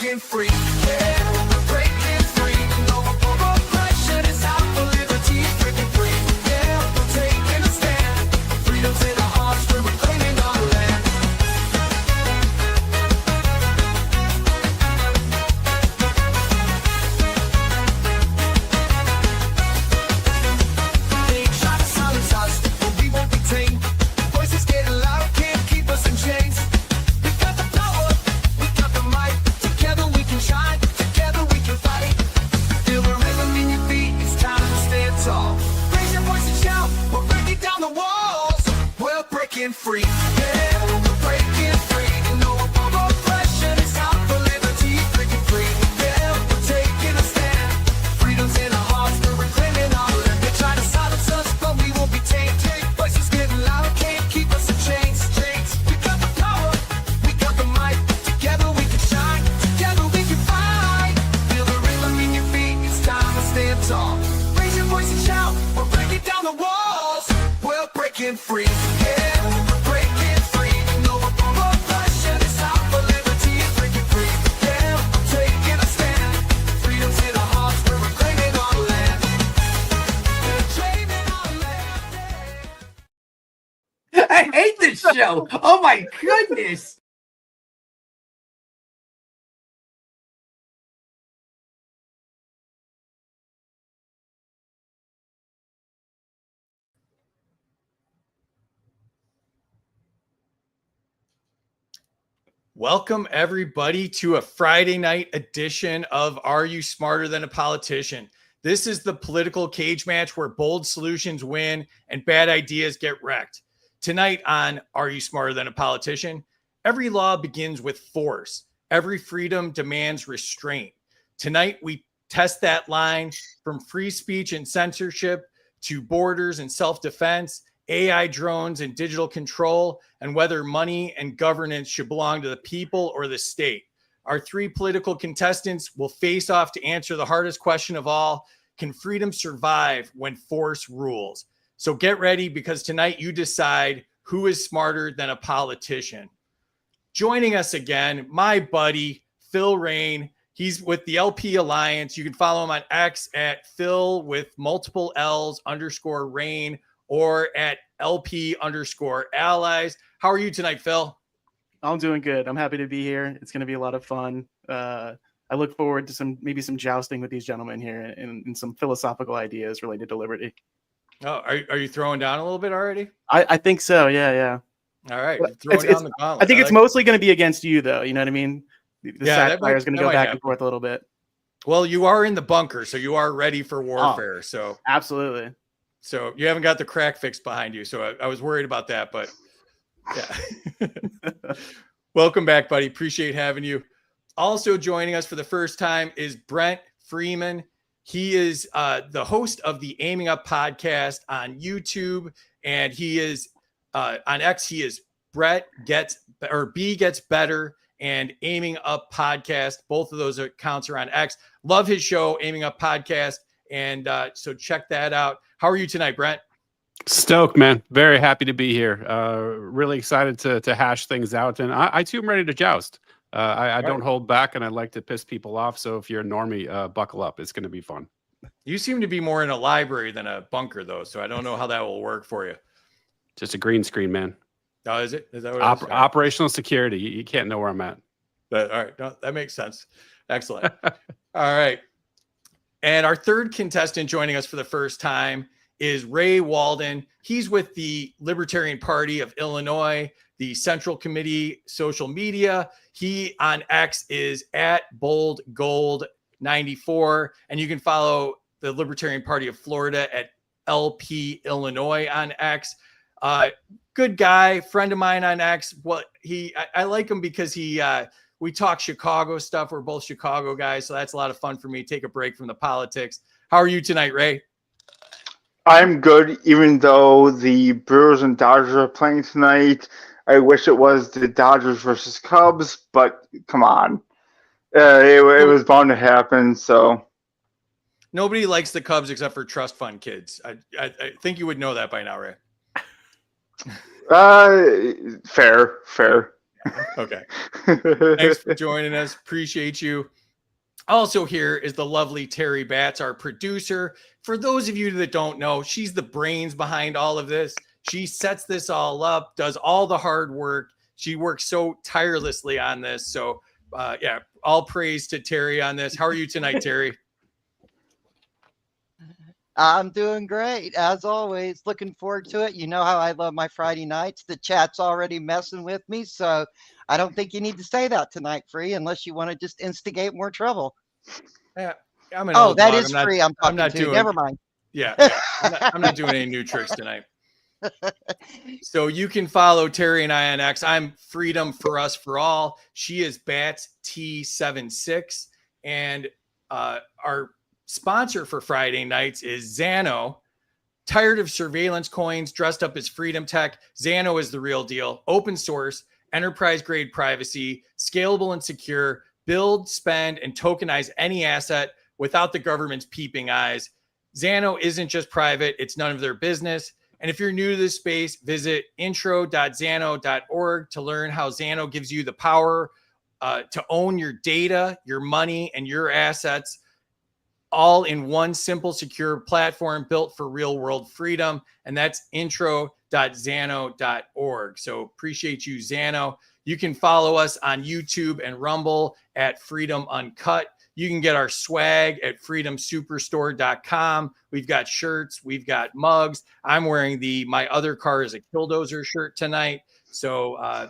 breaking free. Yeah, we're breaking free. No more oppression. It's out for liberty. Breaking free. Yeah, we're taking a stand. Freedom's in our hearts. We're reclaiming our land. They try to silence us, but we won't be tamed. Voices getting loud, can't keep us in chains. We got the power, we got the might. Together we can shine, together we can fight. Feel the rhythm in your feet, it's time to stand tall. Raise your voice and shout, we're breaking down the walls. We're breaking free, yeah, we're breaking free. No more oppression, it's out for liberty. Breaking free, yeah, we're taking a stand. Freedom's in our hearts, we're reclaiming our land. They try to silence us, but we won't be tamed. Voices getting loud, can't keep us in chains. We got the power, we got the might. Together we can shine, together we can fight. Feel the rhythm in your feet, it's time to stand tall. Raise your voice and shout, we're breaking down the walls. We're breaking free, yeah, we're breaking free. No more oppression, it's out for liberty. Breaking free, yeah, we're taking a stand. Freedom's in our hearts, we're reclaiming our land. We're claiming our land. I hate this show. Oh my goodness. Welcome, everybody, to a Friday night edition of Are You Smarter Than a Politician? This is the political cage match where bold solutions win and bad ideas get wrecked. Tonight on Are You Smarter Than a Politician? Every law begins with force. Every freedom demands restraint. Tonight, we test that line from free speech and censorship to borders and self-defense, AI drones and digital control, and whether money and governance should belong to the people or the state. Our three political contestants will face off to answer the hardest question of all: can freedom survive when force rules? So get ready, because tonight you decide who is smarter than a politician. Joining us again, my buddy, Phil Rein. He's with the LP Alliance. You can follow him on X at Phil with multiple L's _Rein, or at LP_allies. How are you tonight, Phil? I'm doing good. I'm happy to be here. It's going to be a lot of fun. I look forward to maybe some jousting with these gentlemen here and some philosophical ideas related to liberty. Oh, are you throwing down a little bit already? I think so. Yeah. All right. Throwing down the gauntlet. I think it's mostly going to be against you, though. You know what I mean? The satire is going to go back and forth a little bit. Well, you are in the bunker, so you are ready for warfare. So absolutely. So you haven't got the crack fix behind you. So I was worried about that, but yeah. Welcome back, buddy. Appreciate having you. Also joining us for the first time is Brent Freeman. He is the host of the Aiming Up podcast on YouTube, and he is on X. He is B Gets Better and Aiming Up podcast. Both of those accounts are on X. Love his show, Aiming Up podcast. And so check that out. How are you tonight, Brent? Stoked, man. Very happy to be here. Really excited to hash things out. And I too am ready to joust. I don't hold back, and I like to piss people off. So if you're a normie, buckle up. It's going to be fun. You seem to be more in a library than a bunker, though. So I don't know how that will work for you. Just a green screen, man. Oh, is it? Is that what it is? Operational security. You can't know where I'm at. All right. No, that makes sense. Excellent. All right. And our third contestant joining us for the first time is Ray Walden. He's with the Libertarian Party of Illinois, the Central Committee social media. He on X is at boldgold94. And you can follow the Libertarian Party of Florida at LP Illinois on X. Good guy, friend of mine on X. Well, I like him because we talk Chicago stuff. We're both Chicago guys, so that's a lot of fun for me. Take a break from the politics. How are you tonight, Ray? I'm good, even though the Brewers and Dodgers are playing tonight. I wish it was the Dodgers versus Cubs, but come on. It was bound to happen, so. Nobody likes the Cubs except for trust fund kids. I think you would know that by now, Ray. Fair. Okay. Thanks for joining us. Appreciate you. Also here is the lovely Terry Batts, our producer. For those of you that don't know, she's the brains behind all of this. She sets this all up, does all the hard work. She works so tirelessly on this. So yeah, all praise to Terry on this. How are you tonight, Terry? I'm doing great, as always. Looking forward to it. You know how I love my Friday nights. The chat's already messing with me, so I don't think you need to say that tonight, Free, unless you want to just instigate more trouble. Yeah, I'm an Oh, old that dog. is Free I'm talking to. doing, Never mind. Yeah, I'm not doing any new tricks tonight. So you can follow Terry and I on X. I'm Freedom for Us for All. She is Bats T76. And our sponsor for Friday nights is Xano. Tired of surveillance coins dressed up as freedom tech? Xano is the real deal. Open source, enterprise grade privacy, scalable and secure. Build, spend, and tokenize any asset without the government's peeping eyes. Xano isn't just private, it's none of their business. And if you're new to this space, visit intro.xano.org to learn how Xano gives you the power to own your data, your money, and your assets all in one simple, secure platform built for real world freedom. And that's intro.xano.org. So appreciate you, Xano. You can follow us on YouTube and Rumble at Freedom Uncut. You can get our swag at freedomsuperstore.com. We've got shirts, we've got mugs. I'm wearing My Other Car is a Killdozer shirt tonight. So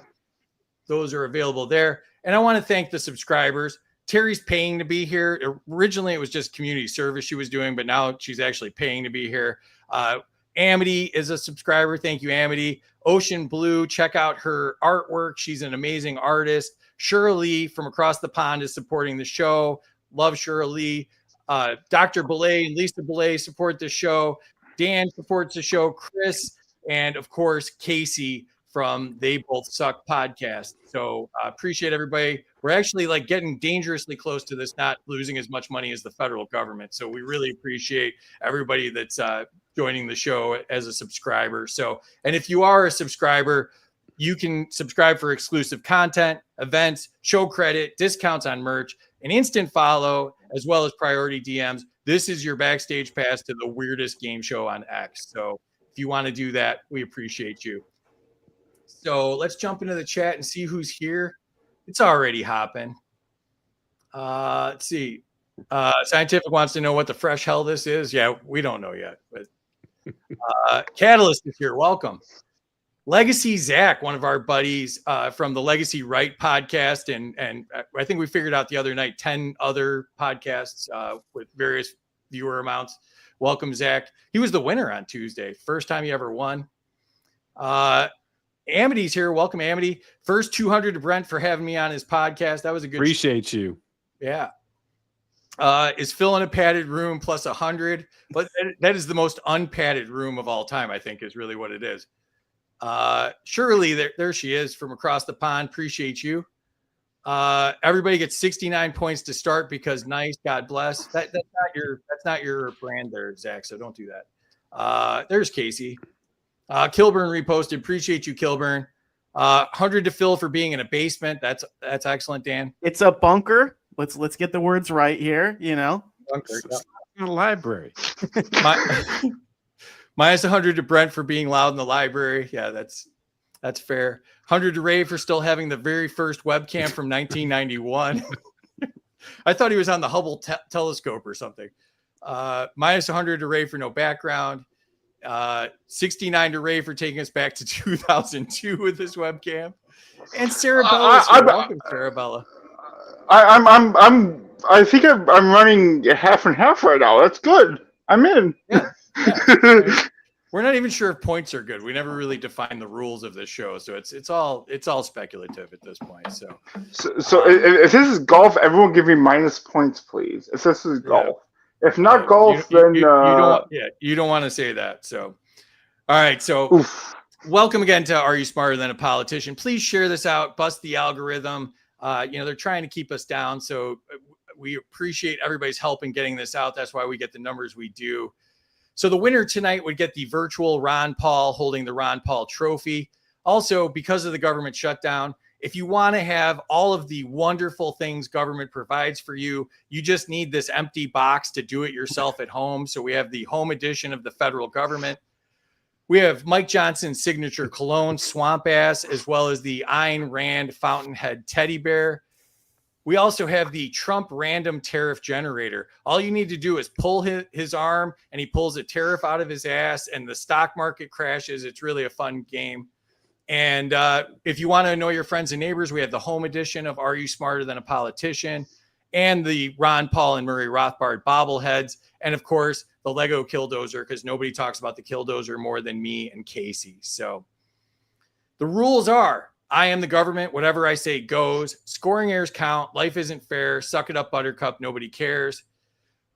those are available there. And I want to thank the subscribers. Terry's paying to be here. Originally, it was just community service she was doing, but now she's actually paying to be here. Amity is a subscriber. Thank you, Amity. Ocean Blue, check out her artwork. She's an amazing artist. Shirley from across the pond is supporting the show. Love Shirley. Dr. Belay and Lisa Belay support the show. Dan supports the show. Chris, and of course, Casey from They Both Suck podcast. So appreciate everybody. We're actually like getting dangerously close to this, not losing as much money as the federal government. So we really appreciate everybody that's joining the show as a subscriber. So, and if you are a subscriber, you can subscribe for exclusive content, events, show credit, discounts on merch, an instant follow, as well as priority DMs. This is your backstage pass to the weirdest game show on X. So if you want to do that, we appreciate you. So let's jump into the chat and see who's here. It's already hopping. Let's see. Scientific wants to know what the fresh hell this is. Yeah, we don't know yet. But Catalyst is here. Welcome. Legacy Zach, one of our buddies from the Legacy Right podcast. And I think we figured out the other night 10 other podcasts with various viewer amounts. Welcome, Zach. He was the winner on Tuesday. First time he ever won. Amity's here. Welcome, Amity. First 200 to Brent for having me on his podcast. That was a good Appreciate you. Yeah. Is Phil in a padded room plus 100? But that is the most unpadded room of all time, I think, is really what it is. Shirley, there she is from across the pond. Appreciate you. Everybody gets 69 points to start because nice. God bless. That's not your brand there, Zach. So don't do that. There's Casey. Kilburn reposted. Appreciate you, Kilburn. 100 to Phil for being in a basement. That's excellent, Dan. It's a bunker. Let's get the words right here. You know, Bunker, yeah. In a library. Minus 100 to Brent for being loud in the library. Yeah, that's fair. 100 to Ray for still having the very first webcam from 1991. I thought he was on the Hubble telescope or something. Minus 100 to Ray for no background. 69 to Ray for taking us back to 2002 with this webcam. And Sarah Bella. Welcome, Sarah Bella. I think I'm running half and half right now. That's good. I'm in. Yeah. We're not even sure if points are good. We never really define the rules of this show, so it's all speculative at this point. So if this is golf, everyone give me minus points, please. If this is golf. If not golf, then you don't want to say that. So, all right. So, welcome again to Are You Smarter Than a Politician? Please share this out. Bust the algorithm. They're trying to keep us down, so we appreciate everybody's help in getting this out. That's why we get the numbers we do. So the winner tonight would get the virtual Ron Paul holding the Ron Paul Trophy. Also, because of the government shutdown, If you want to have all of the wonderful things government provides for you, you just need this empty box to do it yourself at home. So we have the home edition of the federal government. We have Mike Johnson's signature cologne, Swamp Ass, as well as the Ayn Rand Fountainhead teddy bear. We also have the Trump random tariff generator. All you need to do is pull his arm and he pulls a tariff out of his ass and the stock market crashes. It's really a fun game. And if you want to annoy your friends and neighbors, we have the home edition of Are You Smarter Than a Politician? And the Ron Paul and Murray Rothbard bobbleheads. And of course, the Lego Killdozer, because nobody talks about the Killdozer more than me and Casey. So the rules are, I am the government. Whatever I say goes. Scoring errors count. Life isn't fair. Suck it up, Buttercup. Nobody cares.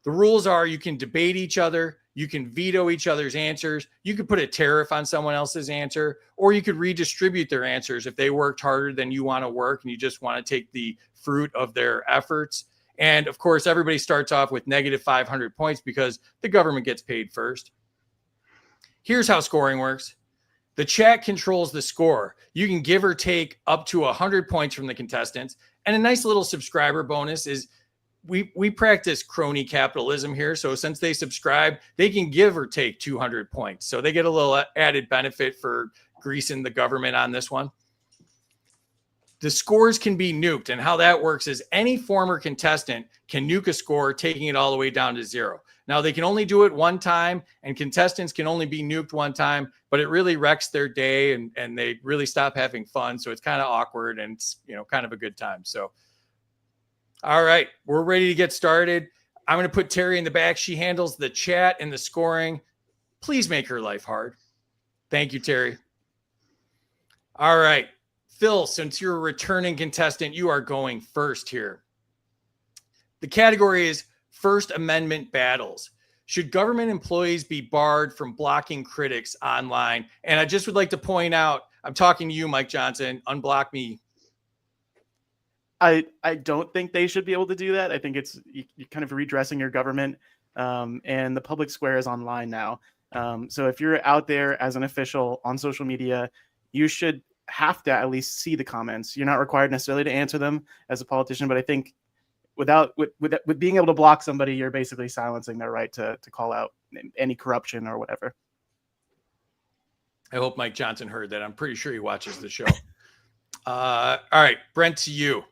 The rules are you can debate each other. You can veto each other's answers. You could put a tariff on someone else's answer, or you could redistribute their answers if they worked harder than you want to work and you just want to take the fruit of their efforts. And of course, everybody starts off with negative 500 points because the government gets paid first. Here's how scoring works. The chat controls the score. You can give or take up to 100 points from the contestants. And a nice little subscriber bonus is we practice crony capitalism here. So since they subscribe, they can give or take 200 points. So they get a little added benefit for greasing the government on this one. The scores can be nuked. And how that works is any former contestant can nuke a score, taking it all the way down to 0. Now, they can only do it one time, and contestants can only be nuked one time, but it really wrecks their day, and they really stop having fun. So it's kind of awkward, and it's, kind of a good time. So, all right, we're ready to get started. I'm going to put Terry in the back. She handles the chat and the scoring. Please make her life hard. Thank you, Terry. All right. Phil, since you're a returning contestant, you are going first here. The category is First Amendment battles. Should government employees be barred from blocking critics online? And I just would like to point out, I'm talking to you, Mike Johnson, unblock me. I don't think they should be able to do that. I think you're kind of redressing your government, and the public square is online now. So if you're out there as an official on social media, you should have to at least see the comments. You're not required necessarily to answer them as a politician, but I think with being able to block somebody, you're basically silencing their right to call out any corruption or whatever. I hope Mike Johnson heard that. I'm pretty sure he watches the show. All right, Brent, to you.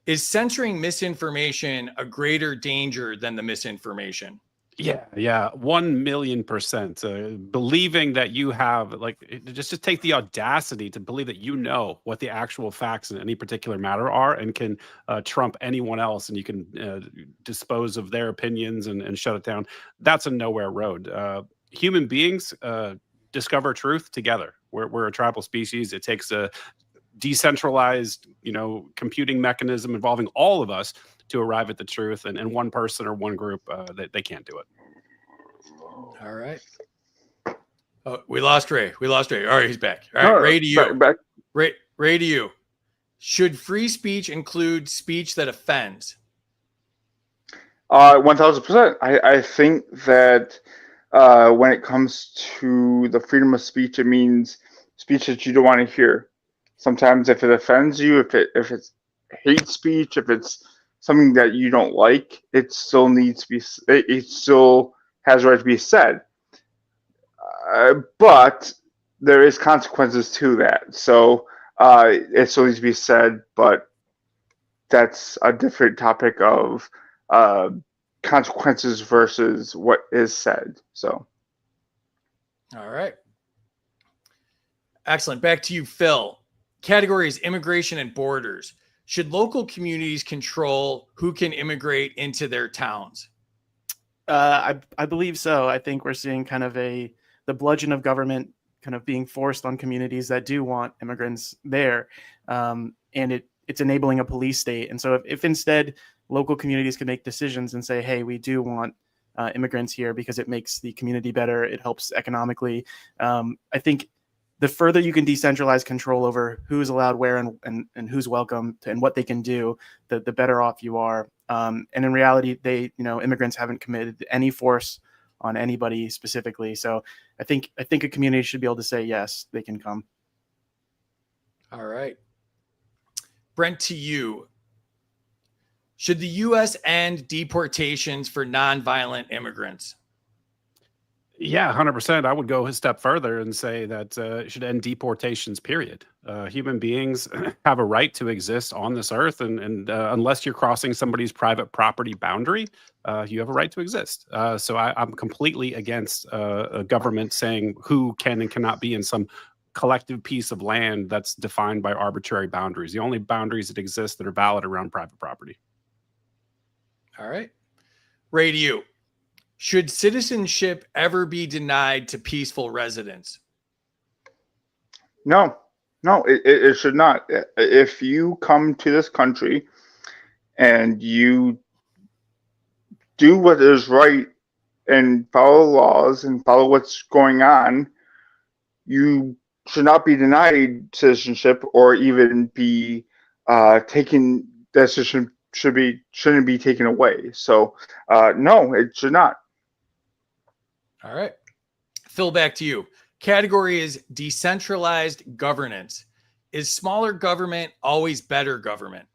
Is censoring misinformation a greater danger than the misinformation? Yeah, 1,000,000%. Believing that you have, just take the audacity to believe that you know what the actual facts in any particular matter are and can trump anyone else, and you can dispose of their opinions and shut it down. That's a nowhere road. Human beings discover truth together. We're a tribal species. It takes a decentralized, computing mechanism involving all of us to arrive at the truth, and one person or one group, they can't do it. All right. Oh, we lost Ray. All right, he's back. All right, Ray, to you. Back. Ray, to you. Should free speech include speech that offends? 1,000%. I think that when it comes to the freedom of speech, it means speech that you don't want to hear. Sometimes if it offends you, if it's hate speech, if it's something that you don't like, it still needs to be, it still has a right to be said. But there is consequences to that. So it still needs to be said, but that's a different topic of consequences versus what is said. So. All right. Excellent. Back to you, Phil. Category is immigration and borders. Should local communities control who can immigrate into their towns? I believe so. I think we're seeing kind of the bludgeon of government kind of being forced on communities that do want immigrants there. And it's enabling a police state. And so if instead local communities can make decisions and say, hey, we do want immigrants here because it makes the community better, it helps economically. I think the further you can decentralize control over who's allowed where and who's welcome and what they can do, the better off you are. And in reality, immigrants haven't committed any force on anybody specifically. So I think a community should be able to say, yes, they can come. All right. Brent, to you. Should the U.S. end deportations for nonviolent immigrants? Yeah, 100%. I would go a step further and say that it should end deportations, period. Human beings have a right to exist on this earth, and unless you're crossing somebody's private property boundary, you have a right to exist. So I'm completely against a government saying who can and cannot be in some collective piece of land that's defined by arbitrary boundaries. The only boundaries that exist that are valid around private property. All right. Ray, to you. Should citizenship ever be denied to peaceful residents? No, it should not. If you come to this country and you do what is right and follow laws and follow what's going on, you should not be denied citizenship or even be taken. That shouldn't be taken away. So no, it should not. All right. Phil, back to you. Category is decentralized governance. Is smaller government always better government?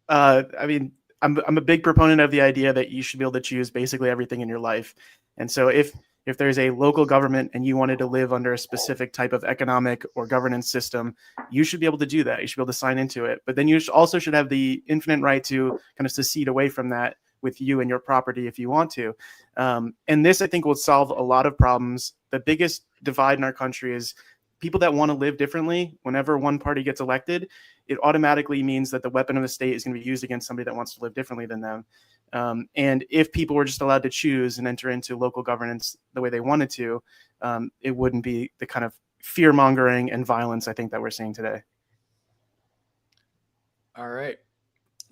I mean, I'm a big proponent of the idea that you should be able to choose basically everything in your life. And so if there's a local government and you wanted to live under a specific type of economic or governance system, you should be able to do that. You should be able to sign into it. But then you also should have the infinite right to kind of secede away from that with you and your property if you want to. And this, I think, will solve a lot of problems. The biggest divide in our country is people that want to live differently. Whenever one party gets elected, it automatically means that the weapon of the state is going to be used against somebody that wants to live differently than them. And if people were just allowed to choose and enter into local governance the way they wanted to, it wouldn't be the kind of fear mongering and violence I think that we're seeing today. All right.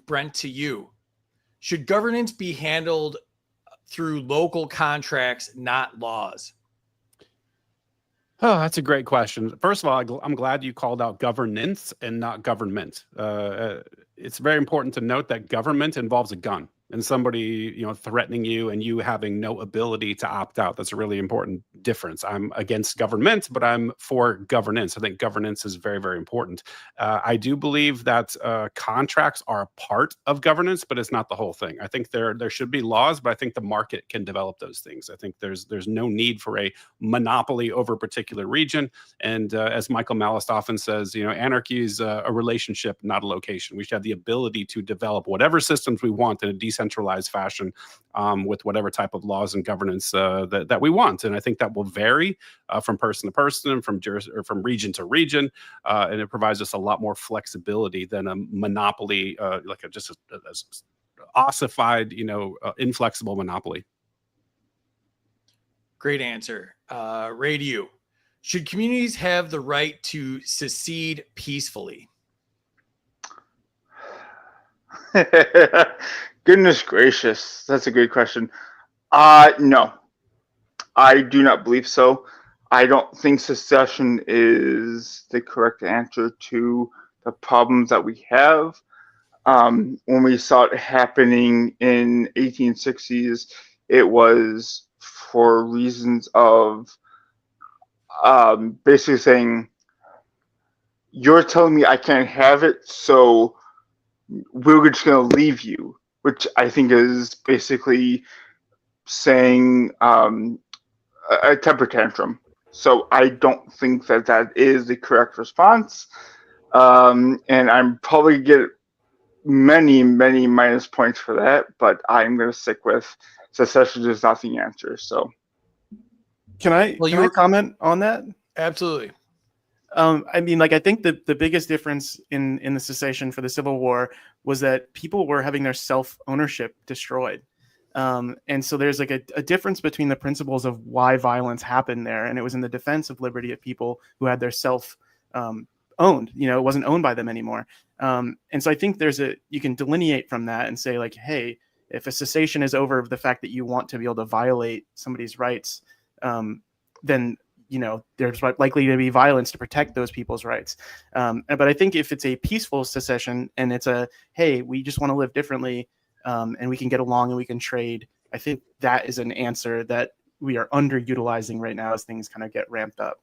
Brent, to you. Should governance be handled through local contracts, not laws? Oh, that's a great question. First of all, I'm glad you called out governance and not government. It's very important to note that government involves a gun and somebody, threatening you and you having no ability to opt out. That's a really important difference. I'm against government, but I'm for governance. I think governance is very, very important. I do believe that contracts are a part of governance, but it's not the whole thing. I think there should be laws, but I think the market can develop those things. I think there's no need for a monopoly over a particular region. And as Michael Mallist often says, anarchy is a relationship, not a location. We should have the ability to develop whatever systems we want in a decentralized fashion with whatever type of laws and governance that we want. And I think that will vary from person to person, from region to region, and it provides us a lot more flexibility than a monopoly, like just a ossified, inflexible monopoly. Great answer. Ray, to you. Should communities have the right to secede peacefully? Goodness gracious, that's a good question. No, I do not believe so. I don't think secession is the correct answer to the problems that we have. When we saw it happening in 1860s, it was for reasons of basically saying, you're telling me I can't have it, so we're just going to leave you, which I think is basically saying a temper tantrum. So I don't think that is the correct response. And I'm probably get many minus points for that, but I'm going to stick with secession is not the answer. So Can I comment on that? Absolutely. I mean, I think the biggest difference in the cessation for the Civil War was that people were having their self-ownership destroyed. And so there's a difference between the principles of why violence happened there. And it was in the defense of liberty of people who had their self owned, it wasn't owned by them anymore. And so I think you can delineate from that and say hey, if a cessation is over the fact that you want to be able to violate somebody's rights, then there's likely to be violence to protect those people's rights. But I think if it's a peaceful secession and it's hey, we just want to live differently and we can get along and we can trade, I think that is an answer that we are underutilizing right now as things kind of get ramped up.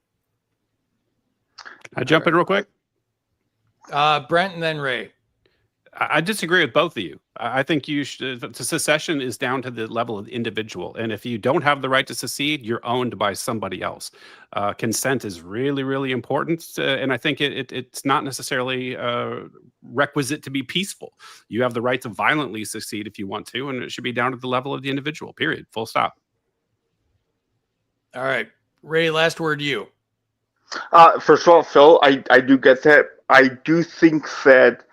Can I jump in real quick? Brent and then Ray. I disagree with both of you. I think you should. The secession is down to the level of the individual, and if you don't have the right to secede, you're owned by somebody else. Consent is really, really important, and I think it's not necessarily requisite to be peaceful. You have the right to violently secede if you want to, and it should be down to the level of the individual. Period. Full stop. All right, Ray. Last word to you. First of all, Phil, I do get that. I do think that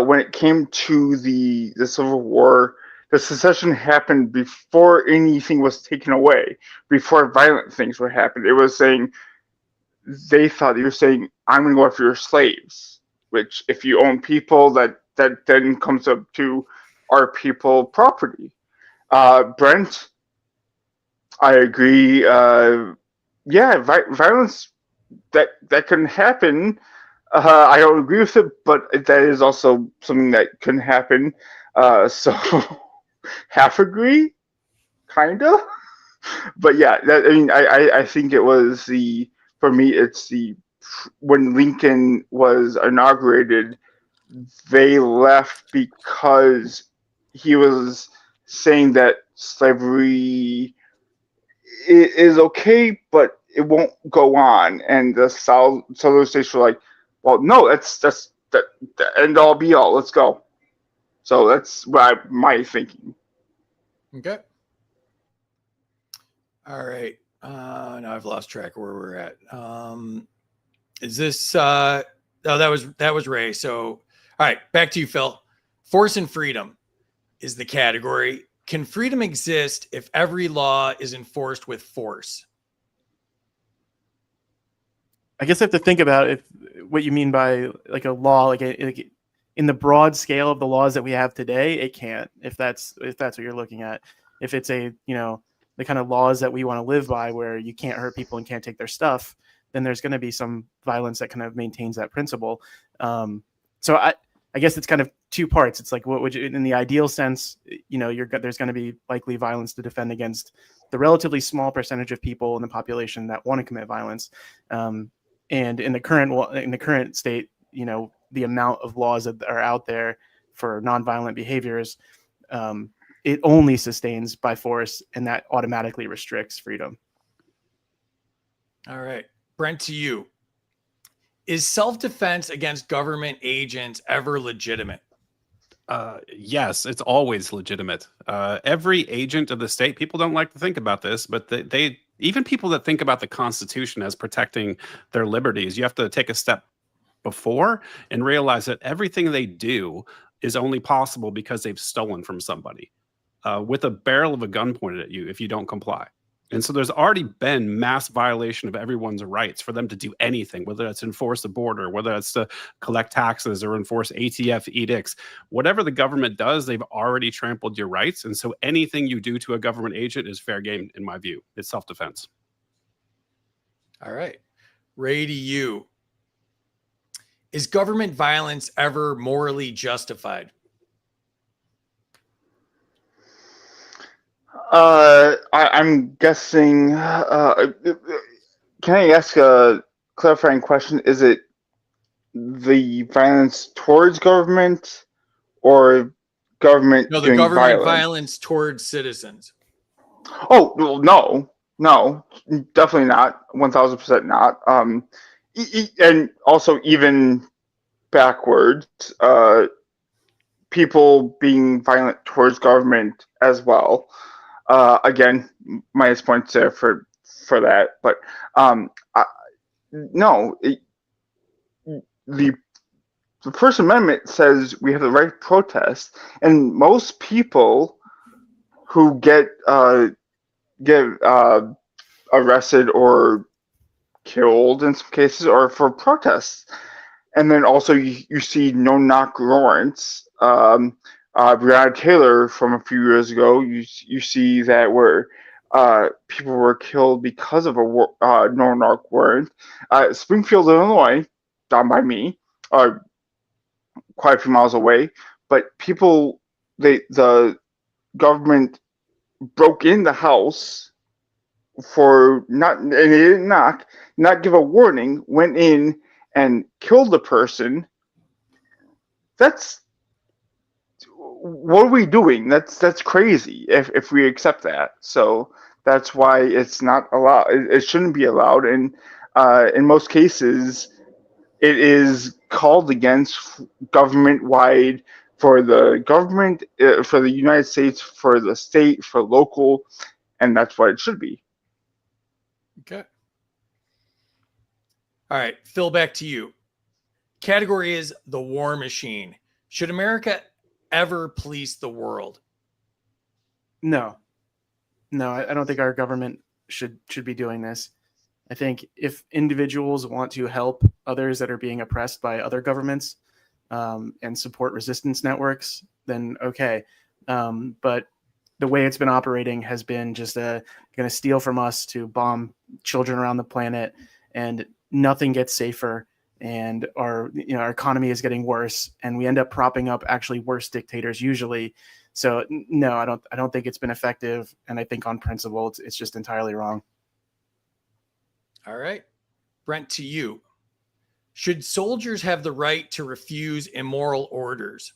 when it came to the Civil War, the secession happened before anything was taken away, before violent things would happen. It was saying, they thought you were saying, I'm going to go after your slaves, which if you own people, that then comes up to our people property. Brent, I agree. Yeah, violence that can happen. I don't agree with it, but that is also something that can happen. So half agree, kind of. But yeah, I mean, I think it was for me, it's when Lincoln was inaugurated, they left because he was saying that slavery is okay, but it won't go on. And the southern states were like, well, no, that's the end all be all. Let's go. So that's my thinking. Okay. All right. Now I've lost track of where we're at. Is this? Oh, that was Ray. So, all right, back to you, Phil. Force and freedom is the category. Can freedom exist if every law is enforced with force? I guess I have to think about what you mean by like a law, like in the broad scale of the laws that we have today, it can't. If that's what you're looking at, if it's the kind of laws that we want to live by, where you can't hurt people and can't take their stuff, then there's going to be some violence that kind of maintains that principle. So I guess it's kind of two parts. It's like, what would you, in the ideal sense, there's going to be likely violence to defend against the relatively small percentage of people in the population that want to commit violence. And in the current state, the amount of laws that are out there for nonviolent behaviors, it only sustains by force, and that automatically restricts freedom. All right, Brent, to you. Is self-defense against government agents ever legitimate? Yes, it's always legitimate. Every agent of the state, people don't like to think about this, but they even people that think about the Constitution as protecting their liberties, you have to take a step before and realize that everything they do is only possible because they've stolen from somebody with a barrel of a gun pointed at you if you don't comply. And so there's already been mass violation of everyone's rights for them to do anything, whether that's enforce the border, whether that's to collect taxes or enforce ATF edicts. Whatever the government does, they've already trampled your rights. And so anything you do to a government agent is fair game, in my view. It's self-defense. All right. Ray, to you. Is government violence ever morally justified? I'm guessing. Can I ask a clarifying question? Is it the violence towards government, or government No, the doing government violence towards citizens. Oh, well, no, definitely not. 1000% not. And also even backwards, people being violent towards government as well. Again, minus points there for that. But no, the First Amendment says we have the right to protest, and most people who get arrested or killed in some cases are for protests. And then also you see no-knock warrants. Breonna Taylor from a few years ago, you see that where people were killed because of a no-knock warrant. Springfield, Illinois, down by me, quite a few miles away, but people, the government broke in the house and they didn't knock, not give a warning, went in and killed the person That's what are we doing? That's crazy if we accept that. So that's why it's not allowed. It shouldn't be allowed, and in most cases, it is called against government wide for the government, for the United States, for the state, for local, and that's what it should be. Okay. All right, Phil, back to you. Category is the war machine. Should America ever police the world? No, I don't think our government should be doing this. I think if individuals want to help others that are being oppressed by other governments and support resistance networks, then okay. But the way it's been operating has been just going to steal from us to bomb children around the planet, and nothing gets safer. And our economy is getting worse, and we end up propping up actually worse dictators usually. So no, I don't think it's been effective, and I think on principle it's just entirely wrong. All right, Brent, to you. Should soldiers have the right to refuse immoral orders?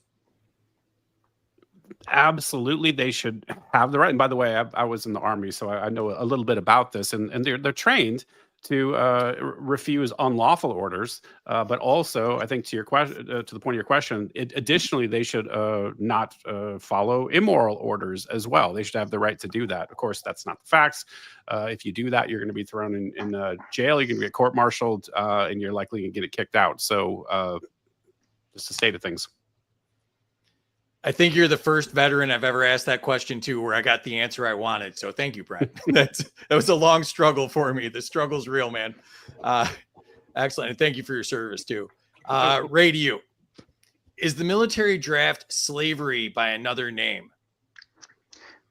Absolutely, they should have the right. And by the way, I was in the Army, so I know a little bit about this. And they're trained to refuse unlawful orders, but also, I think to your question, to the point of your question, additionally, they should not follow immoral orders as well. They should have the right to do that. Of course, that's not the facts. If you do that, you're going to be thrown in jail. You're going to get court-martialed, and you're likely going to get kicked out. So, just the state of things. I think you're the first veteran I've ever asked that question to where I got the answer I wanted. So thank you, Brent. That was a long struggle for me. The struggle's real, man. Excellent. And thank you for your service too. Ray, to you. Is the military draft slavery by another name?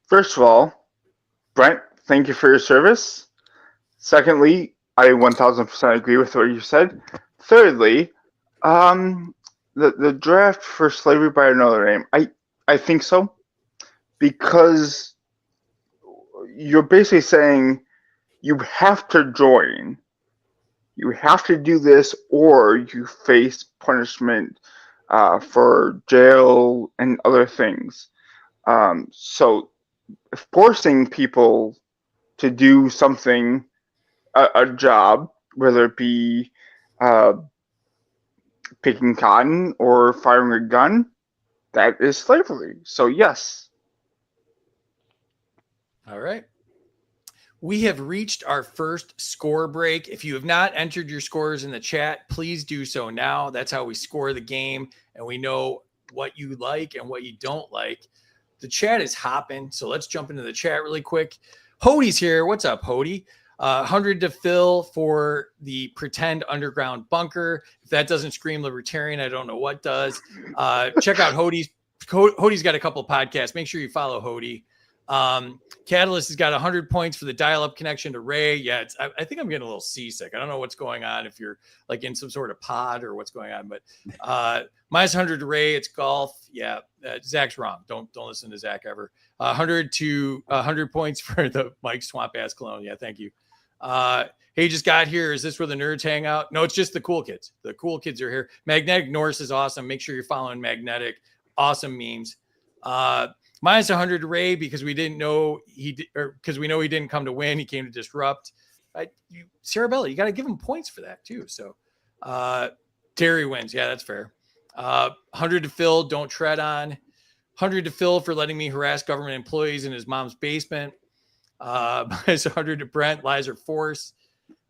First of all, Brent, thank you for your service. Secondly, I 1000% agree with what you said. Thirdly, the draft for slavery by another name, I think so, because you're basically saying you have to join, you have to do this, or you face punishment for jail and other things. So forcing people to do something, a job, whether it be picking cotton or firing a gun, that is slavery. So yes. All right. We have reached our first score break. If you have not entered your scores in the chat, please do so now. That's how we score the game, and we know what you like and what you don't like. The chat is hopping, so let's jump into the chat really quick. Hodie's here. What's up, Hodie? 100 to Phil for the pretend underground bunker. If that doesn't scream libertarian, I don't know what does. Check out Hodie's. Hodie's got a couple podcasts. Make sure you follow Hodie. Catalyst has got 100 points for the dial-up connection to Ray. Yeah, I think I'm getting a little seasick. I don't know what's going on, if you're like in some sort of pod or what's going on, but minus 100 to Ray. It's golf. Yeah, Zach's wrong. Don't listen to Zach ever. 100 points for the Mike Swamp Ass Cologne. Yeah, thank you. Hey, just got here. Is this where the nerds hang out? No, it's just the cool kids. The cool kids are here. Magnetic Norse is awesome. Make sure you're following Magnetic. Awesome memes. Minus 100 to Ray because we didn't know because we know he didn't come to win. He came to disrupt. Sarabella, you got to give him points for that too. So Terry wins. Yeah, that's fair. 100 to Phil. Don't tread on. 100 to Phil for letting me harass government employees in his mom's basement. Minus 100 to Brent. Lies are force.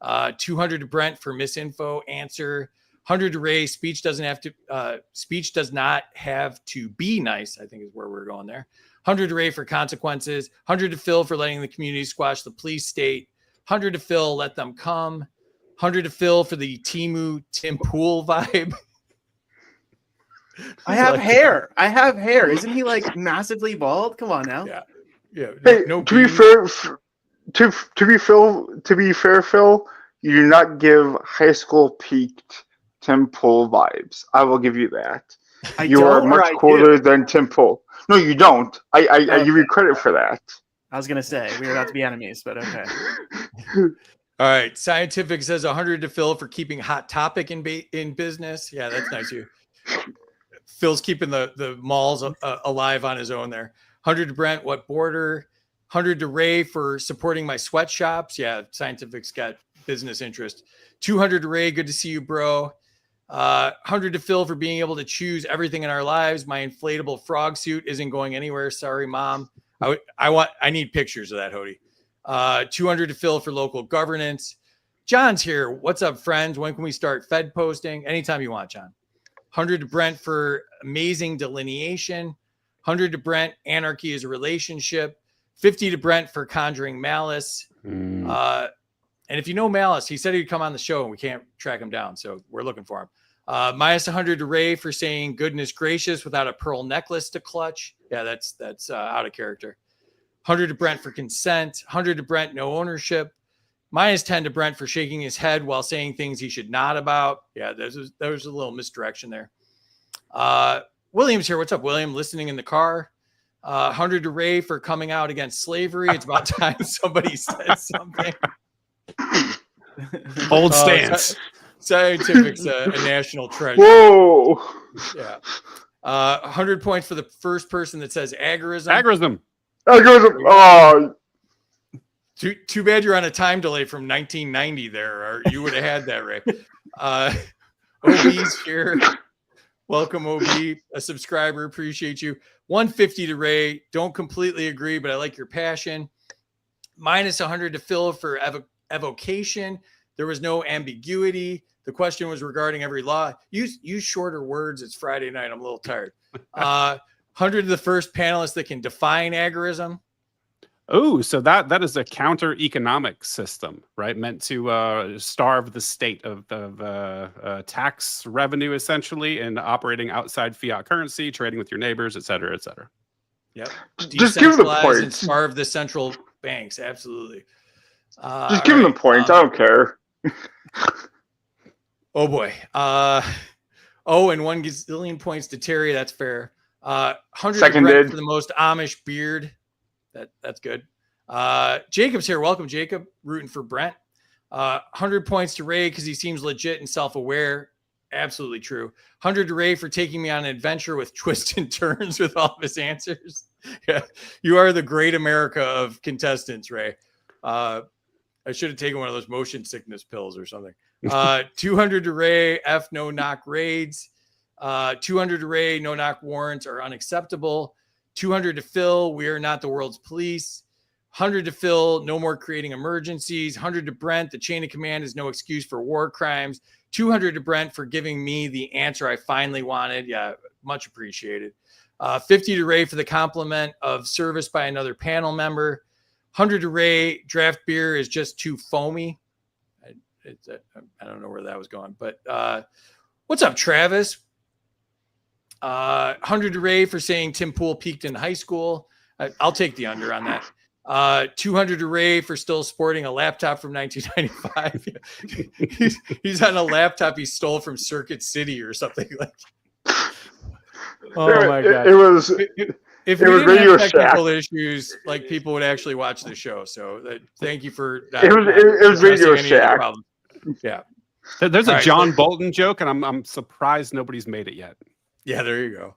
200 to Brent for misinfo. Answer. 100 to Ray. Speech does not have to be nice, I think is where we're going there. 100 to Ray for consequences. 100 to Phil for letting the community squash the police state. 100 to Phil, let them come. 100 to Phil for the Timu Tim Pool vibe. I have hair. Isn't he like massively bald? Come on now. Yeah. Yeah. Hey, to be fair, Phil, you do not give high school peaked Tim Pool vibes. I will give you that. You are much cooler than Tim Pool. No, you don't. I give you credit for that. I was gonna say we were about to be enemies, but okay. All right. Scientific says 100 to Phil for keeping Hot Topic in business. Yeah, that's nice of you. Phil's keeping the malls alive on his own there. 100 to Brent, what border? 100 to Ray for supporting my sweatshops. Yeah, Scientific's got business interest. 200 to Ray, good to see you, bro. 100 to Phil for being able to choose everything in our lives. My inflatable frog suit isn't going anywhere. Sorry, Mom. I need pictures of that, Hody. 200 to Phil for local governance. John's here. What's up, friends? When can we start Fed posting? Anytime you want, John. 100 to Brent for amazing delineation. 100 to Brent, anarchy is a relationship. 50 to Brent for conjuring Malice. And if you know Malice, he said he'd come on the show and we can't track him down. So we're looking for him. Minus 100 to Ray for saying goodness gracious without a pearl necklace to clutch. Yeah, that's out of character. 100 to Brent for consent. 100 to Brent, no ownership. Minus 10 to Brent for shaking his head while saying things he should not about. Yeah, there was a little misdirection there. William's here. What's up, William? Listening in the car. 100 to Ray for coming out against slavery. It's about time somebody said something. Old stance. Scientific's a national treasure. Whoa. Yeah. 100 points for the first person that says agorism. Agorism. Oh, Too bad you're on a time delay from 1990 there, or you would have had that, Ray. OB's here. Welcome, OB, a subscriber. Appreciate you. 150 to Ray. Don't completely agree, but I like your passion. Minus 100 to Phil for evocation. There was no ambiguity. The question was regarding every law. Use shorter words. It's Friday night. I'm a little tired. 100 to the first panelist that can define agorism. Oh, so that is a counter economic system, right? Meant to starve the state of tax revenue, essentially, and operating outside fiat currency, trading with your neighbors, et cetera, et cetera. Yep. Just give them the Decentralize points. and starve the central banks. Absolutely. Just give them the points. I don't care. Oh boy. And 1 gazillion points to Terry. That's fair. 100 to Brett for the most Amish beard. That's good. Jacob's here. Welcome, Jacob. Rooting for Brent. 100 points to Ray because he seems legit and self-aware. Absolutely true. 100 to Ray for taking me on an adventure with twists and turns with all of his answers. Yeah, you are the great America of contestants, Ray. I should have taken one of those motion sickness pills or something. 200 to Ray. F no knock raids. 200 to Ray. No knock warrants are unacceptable. 200 to Phil, we are not the world's police. 100 to Phil, no more creating emergencies. 100 to Brent, the chain of command is no excuse for war crimes. 200 to Brent for giving me the answer I finally wanted. Yeah, much appreciated. 50 to Ray for the compliment of service by another panel member. 100 to Ray, draft beer is just too foamy. I don't know where that was going, but what's up, Travis? 100 to Ray for saying Tim Pool peaked in high school. I'll take the under on that. 200 to Ray for still sporting a laptop from 1995. he's on a laptop he stole from Circuit City or something like. Oh my god! It was. If It we was didn't Radio have technical Shack. issues, like people would actually watch the show. So thank you for. It was Radio addressing any of the Shack. problems. Yeah. There's All a right, John so- Bolton joke, and I'm surprised nobody's made it yet. Yeah, there you go.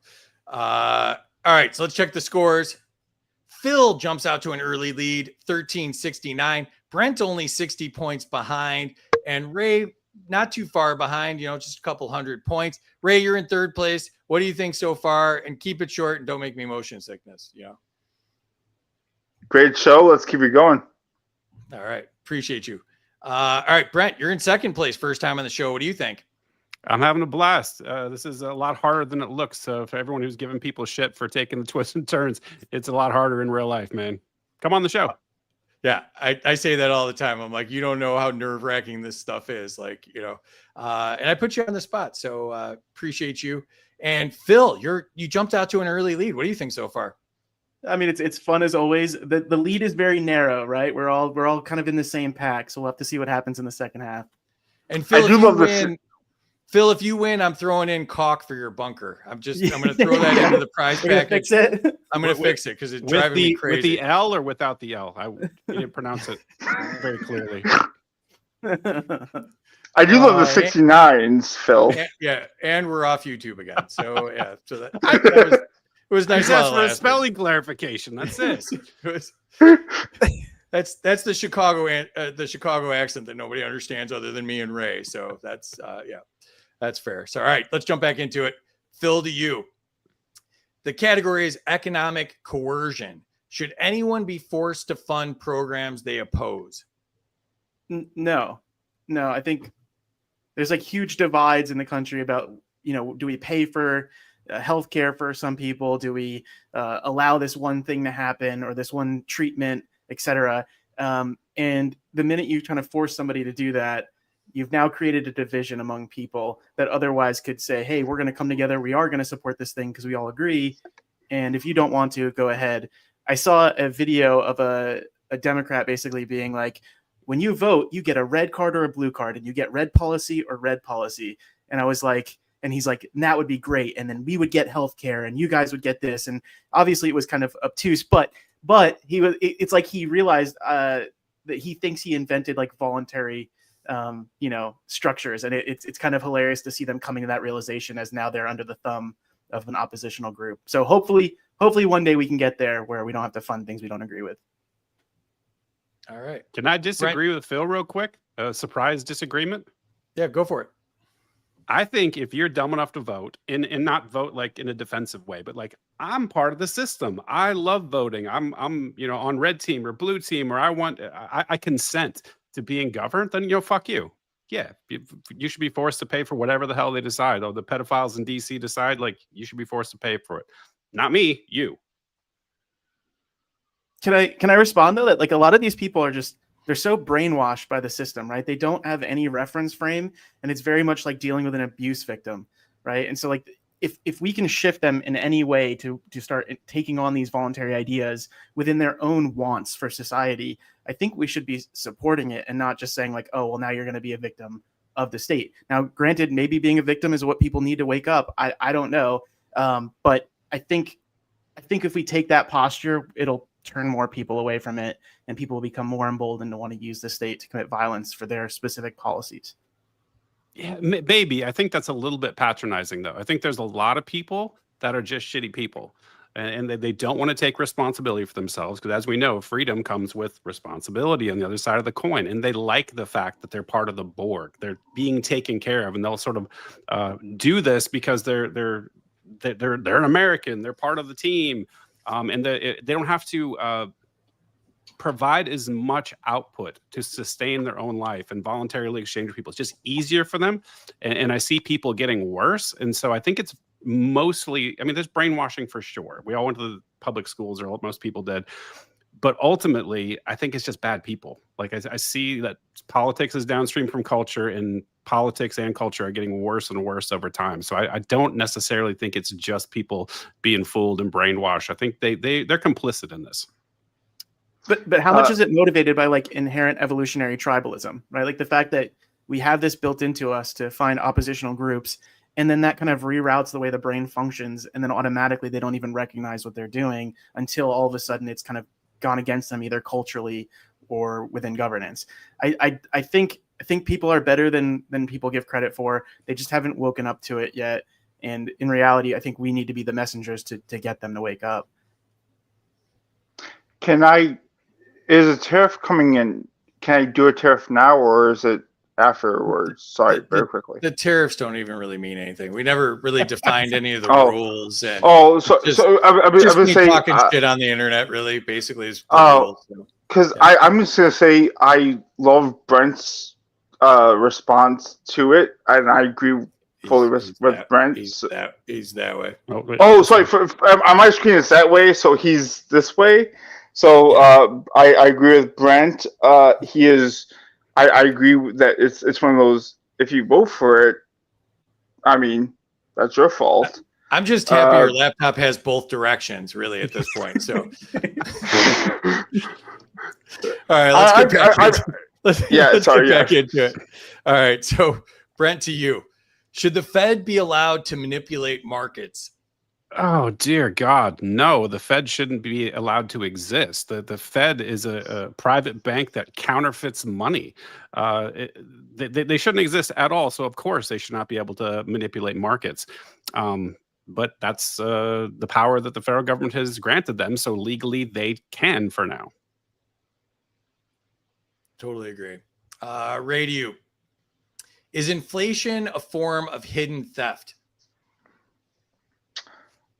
All right, so let's check the scores. Phil jumps out to an early lead, 1369. Brent only 60 points behind, and Ray not too far behind, just a couple hundred points. Ray, you're in third place. What do you think so far? And keep it short and don't make me motion sickness. Great show. Let's keep it going. All right, appreciate you. All right, Brent, you're in second place, first time on the show. What do you think? I'm having a blast. This is a lot harder than it looks. So for everyone who's giving people shit for taking the twists and turns, it's a lot harder in real life, man. Come on the show. Yeah, I say that all the time. I'm like, you don't know how nerve-wracking this stuff is. Like, and I put you on the spot. So appreciate you. And Phil, you jumped out to an early lead. What do you think so far? I mean, it's fun as always. The lead is very narrow, right? We're all kind of in the same pack, so we'll have to see what happens in the second half. And Phil, I do love this. Phil, if you win, I'm throwing in caulk for your bunker. I'm going to throw that into the prize We're gonna package. fix it. I'm going to fix it because it's With driving me the crazy. L or without the L? You didn't pronounce it very clearly. I do love the Uh, 69s, Phil. Yeah, and we're off YouTube again. So yeah, so that was, it was nice. Just while ask it for a lasted. spelling clarification. That's it. It was- that's the Chicago accent that nobody understands other than me and Ray. So that's that's fair. So all right, let's jump back into it. Phil, to you. The category is economic coercion. Should anyone be forced to fund programs they oppose? No. I think there's like huge divides in the country about, do we pay for healthcare for some people? Do we allow this one thing to happen or this one treatment, etc.? And the minute you kind of force somebody to do that, you've now created a division among people that otherwise could say, hey, we're going to come together. We are going to support this thing because we all agree. And if you don't want to, go ahead. I saw a video of a Democrat basically being like, when you vote, you get a red card or a blue card, and you get red policy or red policy. And I was like, and he's like, that would be great. And then we would get healthcare and you guys would get this. And obviously it was kind of obtuse, but it's like he realized that he thinks he invented like voluntary structures, and it's kind of hilarious to see them coming to that realization as now they're under the thumb of an oppositional group. So hopefully one day we can get there where we don't have to fund things we don't agree with. All right. Can I disagree with Phil real quick? A surprise disagreement? Yeah, go for it. I think if you're dumb enough to vote and not vote like in a defensive way, but like, I'm part of the system. I love voting. I'm on red team or blue team, or I consent to being governed, then fuck you. Yeah, you should be forced to pay for whatever the hell they decide. Oh, the pedophiles in DC decide, like, you should be forced to pay for it. Not me, you. Can I respond though that like a lot of these people are they're so brainwashed by the system, right? They don't have any reference frame, and it's very much like dealing with an abuse victim, right? And so like if we can shift them in any way to start taking on these voluntary ideas within their own wants for society, I think we should be supporting it and not just saying like, oh, well, now you're going to be a victim of the state. Now, granted, maybe being a victim is what people need to wake up. I don't know. But I think if we take that posture, it'll turn more people away from it, and people will become more emboldened to want to use the state to commit violence for their specific policies. Yeah, maybe. I think that's a little bit patronizing, though. I think there's a lot of people that are just shitty people, and they don't want to take responsibility for themselves, because as we know, freedom comes with responsibility on the other side of the coin, and they like the fact that they're part of the Borg. They're being taken care of, and they'll sort of do this because they're an American. They're part of the team. And they don't have to provide as much output to sustain their own life and voluntarily exchange with people. It's just easier for them. And I see people getting worse. And so I think it's mostly, there's brainwashing for sure. We all went to the public schools, or most people did. But ultimately, I think it's just bad people. Like I see that politics is downstream from culture, and politics and culture are getting worse and worse over time. So I don't necessarily think it's just people being fooled and brainwashed. I think they're complicit in this. But how much is it motivated by like inherent evolutionary tribalism, right? Like the fact that we have this built into us to find oppositional groups, and then that kind of reroutes the way the brain functions, and then automatically they don't even recognize what they're doing until all of a sudden it's kind of gone against them, either culturally or within governance. I think people are better than people give credit for. They just haven't woken up to it yet. And in reality, I think we need to be the messengers to get them to wake up. Is a tariff coming in? Can I do a tariff now, or is it afterwards? Sorry, very quickly. The tariffs don't even really mean anything. We never really defined any of the rules. And I was saying talking shit on the internet. Really, basically, is because I'm just gonna say I love Brent's response to it, and I agree fully with Brent. He's that way. Sorry. On my screen, it's that way, so he's this way. So I agree with Brent. He is. I agree that it's one of those. If you vote for it, that's your fault. I'm just happy your laptop has both directions, really, at this point. So, all right, let's get back into it. All right, so Brent, to you, should the Fed be allowed to manipulate markets? Oh dear God, no! The Fed shouldn't be allowed to exist. The Fed is a private bank that counterfeits money. They shouldn't exist at all. So of course they should not be able to manipulate markets. But that's the power that the federal government has granted them. So legally they can for now. Totally agree. Ray, to you. Is inflation a form of hidden theft?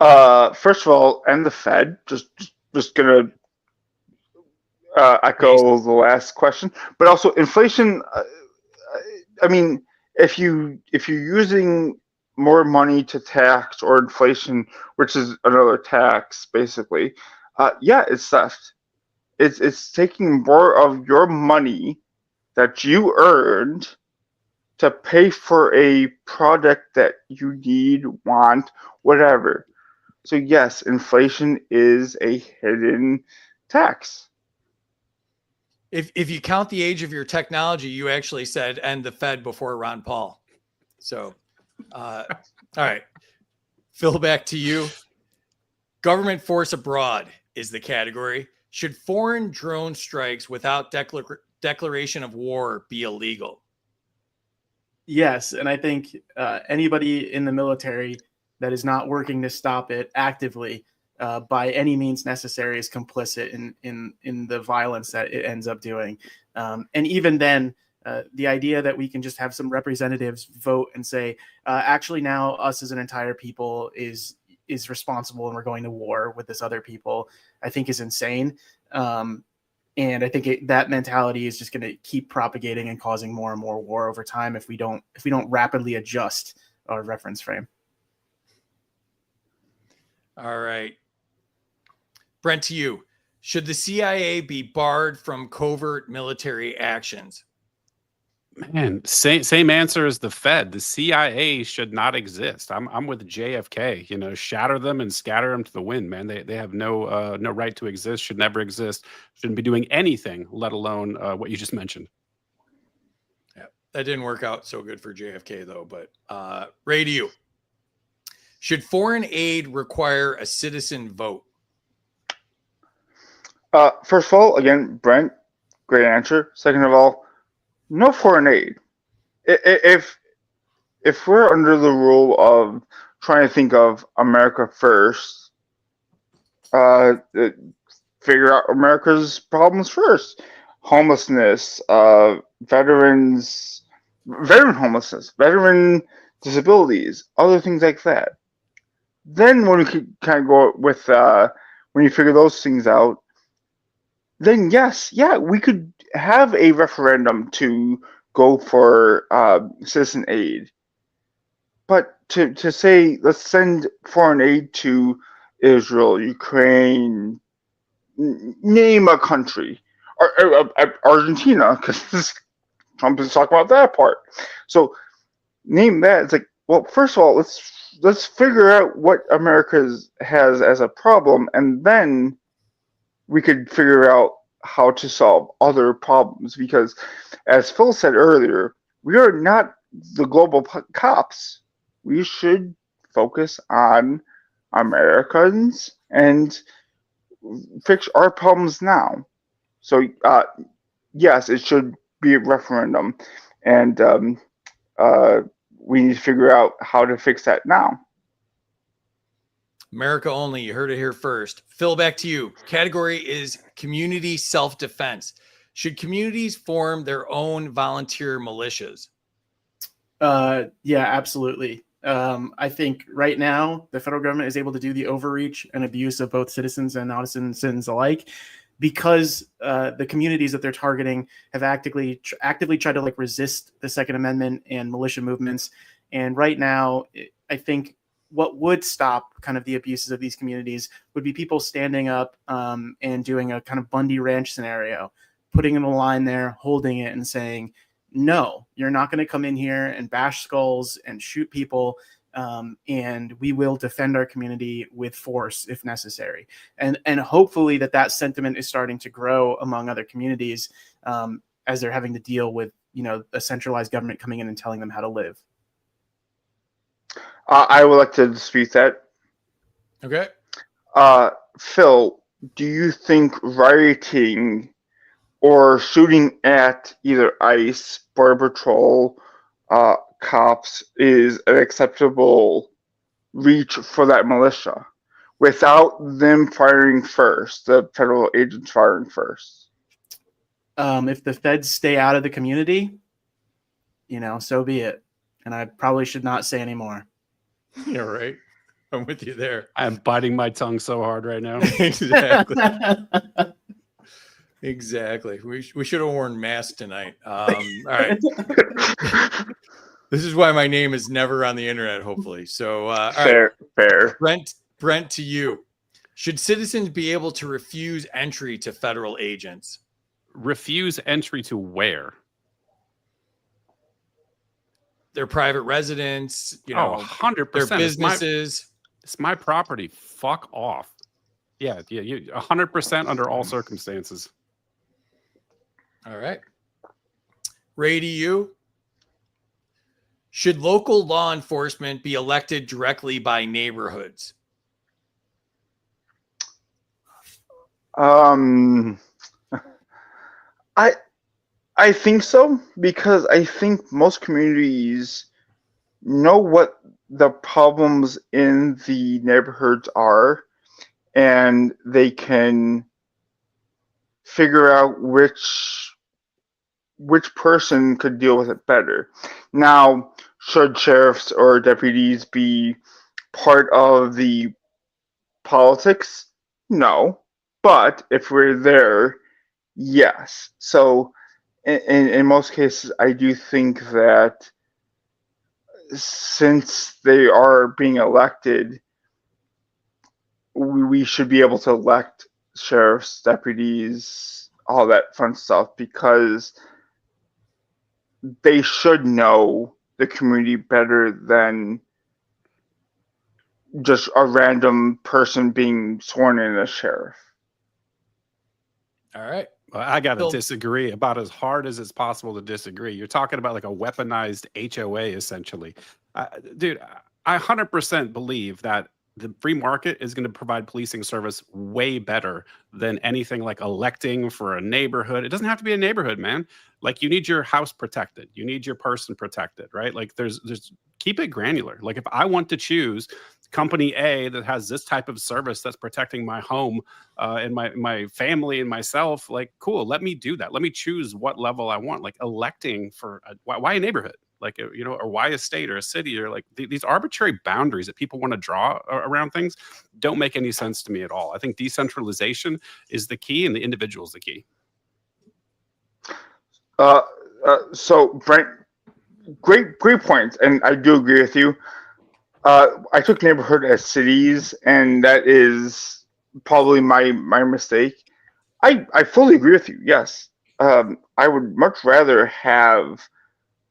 First of all, and the Fed, just gonna echo the last question, but also inflation. I mean, if you're using more money to tax or inflation, which is another tax, basically, yeah, it's theft. It's taking more of your money that you earned to pay for a product that you need, want, whatever. So yes, inflation is a hidden tax. If you count the age of your technology, you actually said end the Fed before Ron Paul. So, all right, Phil, back to you. Government force abroad is the category. Should foreign drone strikes without declaration of war be illegal? Yes, and I think anybody in the military that is not working to stop it actively by any means necessary is complicit in the violence that it ends up doing. And even then, the idea that we can just have some representatives vote and say, actually now us as an entire people is responsible and we're going to war with this other people, I think is insane. And I think that mentality is just going to keep propagating and causing more and more war over time if we don't rapidly adjust our reference frame. All right. Brent, to you. Should the CIA be barred from covert military actions? Man, same answer as the Fed. The CIA should not exist. I'm with JFK. You know, shatter them and scatter them to the wind, man. They have no right to exist. Should never exist. Shouldn't be doing anything, let alone what you just mentioned. Yeah, that didn't work out so good for JFK though. But Ray, to you. Should foreign aid require a citizen vote? First of all, again, Brent, great answer. Second of all, no foreign aid. If we're under the rule of trying to think of America first, figure out America's problems first: homelessness, veteran homelessness, veteran disabilities, other things like that. Then when we could kind of go with when you figure those things out, then yes, yeah, we could have a referendum to go for citizen aid. But to say let's send foreign aid to Israel, Ukraine, name a country, or Argentina, because Trump is talking about that part. So name that. It's like, well, first of all, let's figure out what America has as a problem, and then we could figure out how to solve other problems. Because, as Phil said earlier, we are not the global cops. We should focus on Americans and fix our problems now. So, yes, it should be a referendum, and we need to figure out how to fix that now. America only. You heard it here first. Phil, back to you. Category is community self-defense. Should communities form their own volunteer militias? Yeah, absolutely. I think right now the federal government is able to do the overreach and abuse of both citizens and non-citizens alike because the communities that they're targeting have actively tried to resist the Second Amendment and militia movements. And right now, I think what would stop kind of the abuses of these communities would be people standing up and doing a kind of Bundy Ranch scenario, putting in a line there, holding it and saying, no, you're not going to come in here and bash skulls and shoot people. And we will defend our community with force if necessary. And hopefully that sentiment is starting to grow among other communities as they're having to deal with, a centralized government coming in and telling them how to live. I would like to dispute that. Okay. Phil, do you think rioting or shooting at either ICE, Border Patrol, cops is an acceptable reach for that militia without them firing first, the federal agents firing first? If the feds stay out of the community, so be it. And I probably should not say any more. Yeah, right. I'm with you there. I'm biting my tongue so hard right now. Exactly. Exactly. We should have worn masks tonight. All right. This is why my name is never on the internet, hopefully. So, all right. Fair. Brent, to you. Should citizens be able to refuse entry to federal agents? Refuse entry to where? Their private residence, 100%. their businesses. It's my property. Fuck off. Yeah, 100% under all circumstances. All right. Ray, to you. Should local law enforcement be elected directly by neighborhoods? I think so, because I think most communities know what the problems in the neighborhoods are, and they can figure out which person could deal with it better. Now, should sheriffs or deputies be part of the politics? No. But if we're there, yes. So in most cases, I do think that since they are being elected, we should be able to elect sheriffs, deputies, all that fun stuff, because they should know the community better than just a random person being sworn in as sheriff. All right. Well, I got to Phil. disagree about as hard as it's possible to disagree. You're talking about like a weaponized HOA, essentially. Dude, I 100% believe that the free market is going to provide policing service way better than anything like electing for a neighborhood. It doesn't have to be a neighborhood, man. Like, you need your house protected. You need your person protected, right? Like, there's keep it granular. Like, if I want to choose company A that has this type of service that's protecting my home and my family and myself, like, cool, let me do that. Let me choose what level I want. Like, electing for why a neighborhood? Like, or why a state or a city, or like these arbitrary boundaries that people want to draw around things don't make any sense to me at all. I think decentralization is the key, and the individual is the key. So Brent, great points, and I do agree with you. I took neighborhood as cities, and that is probably my mistake. I fully agree with you. Yes, I would much rather have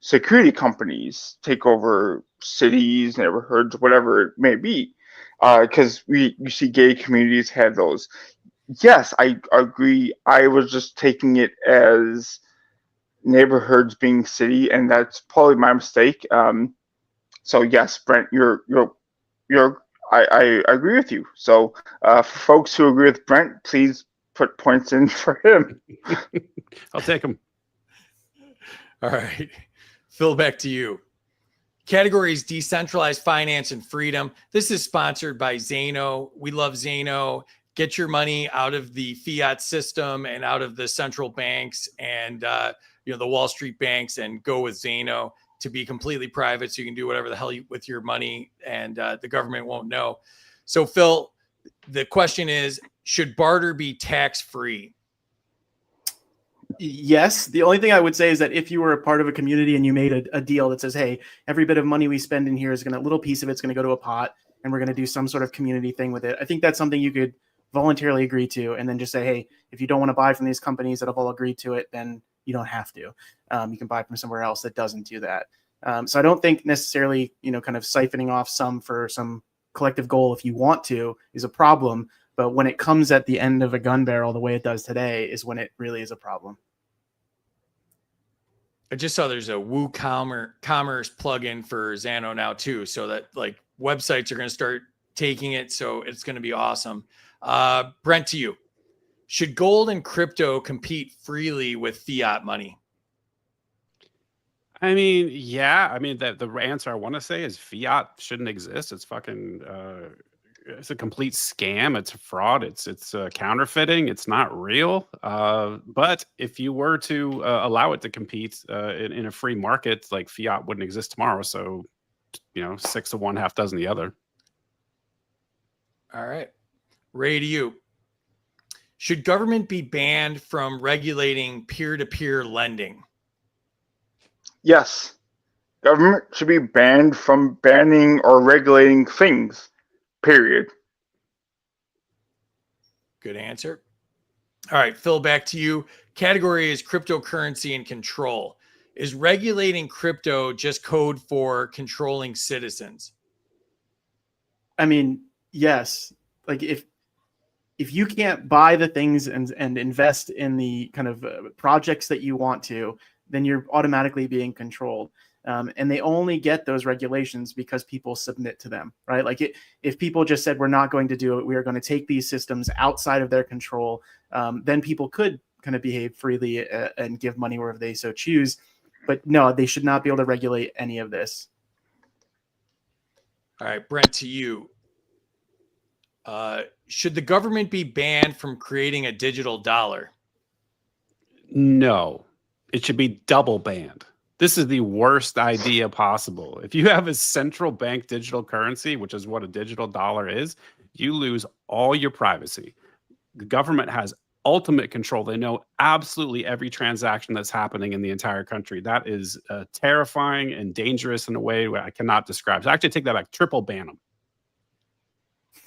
security companies take over cities, neighborhoods, whatever it may be, because you see gay communities have those. Yes, I agree. I was just taking it as neighborhoods being city, and that's probably my mistake. So yes, Brent, I agree with you. So for folks who agree with Brent, please put points in for him. I'll take them. All right. Phil, back to you. Categories: decentralized finance and freedom. This is sponsored by Zano. We love Zano. Get your money out of the fiat system and out of the central banks and the Wall Street banks, and go with Zano to be completely private, so you can do whatever the hell with your money, and the government won't know. So, Phil, the question is: should barter be tax-free? Yes. The only thing I would say is that if you were a part of a community and you made a deal that says, hey, every bit of money we spend in here is a little piece of it's going to go to a pot, and we're going to do some sort of community thing with it. I think that's something you could voluntarily agree to, and then just say, hey, if you don't want to buy from these companies that have all agreed to it, then you don't have to. You can buy from somewhere else that doesn't do that. So I don't think necessarily, kind of siphoning off some for some collective goal, if you want to, is a problem. But when it comes at the end of a gun barrel, the way it does today, is when it really is a problem. I just saw there's a WooCommerce plugin for Zano now too, so that like websites are going to start taking it. So it's going to be awesome. Brent, to you. Should gold and crypto compete freely with fiat money? I mean, yeah. I mean, the answer I want to say is fiat shouldn't exist. It's fucking. It's a complete scam. It's a fraud. It's counterfeiting. It's not real. But if you were to allow it to compete in a free market, like fiat wouldn't exist tomorrow. So, 6 to 1, half dozen the other. All right. Ray, to you. Should government be banned from regulating peer-to-peer lending? Yes. Government should be banned from banning or regulating things. Period. Good answer. All right, Phil, back to you. Category is cryptocurrency and control. Is regulating crypto just code for controlling citizens? I mean, yes. Like if you can't buy the things and invest in the kind of projects that you want to, then you're automatically being controlled. And they only get those regulations because people submit to them, right? Like if people just said, we're not going to do it, we are going to take these systems outside of their control, then people could kind of behave freely and give money wherever they so choose. But no, they should not be able to regulate any of this. All right, Brent, to you. Should the government be banned from creating a digital dollar? No, it should be double banned. This is the worst idea possible. If you have a central bank digital currency, which is what a digital dollar is, you lose all your privacy. The government has ultimate control. They know absolutely every transaction that's happening in the entire country. That is terrifying and dangerous in a way where I cannot describe. So actually take that back, triple ban them.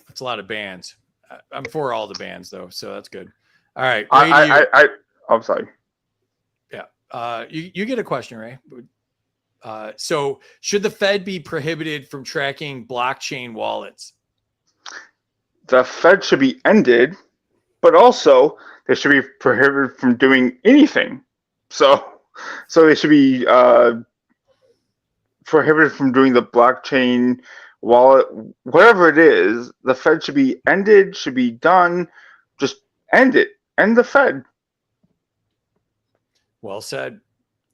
That's a lot of bans. I'm for all the bans though, so that's good. All right. I'm sorry. Yeah. You get a question, Ray. So should the Fed be prohibited from tracking blockchain wallets? The Fed should be ended, but also they should be prohibited from doing anything. So they should be prohibited from doing the blockchain wallet, whatever it is. The Fed should be ended, should be done. Just end it. End the Fed. Well said.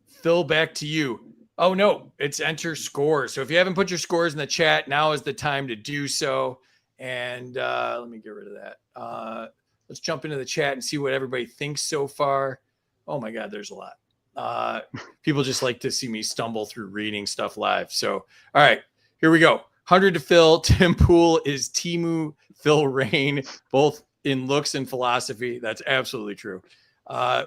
Phil, back to you. Oh, no, it's enter scores. So if you haven't put your scores in the chat, now is the time to do so. And let me get rid of that. Let's jump into the chat and see what everybody thinks so far. Oh, my God, there's a lot. People just like to see me stumble through reading stuff live. So, all right, here we go. 100 to Phil. Tim Pool is Timu Phil Rein, both in looks and philosophy. That's absolutely true.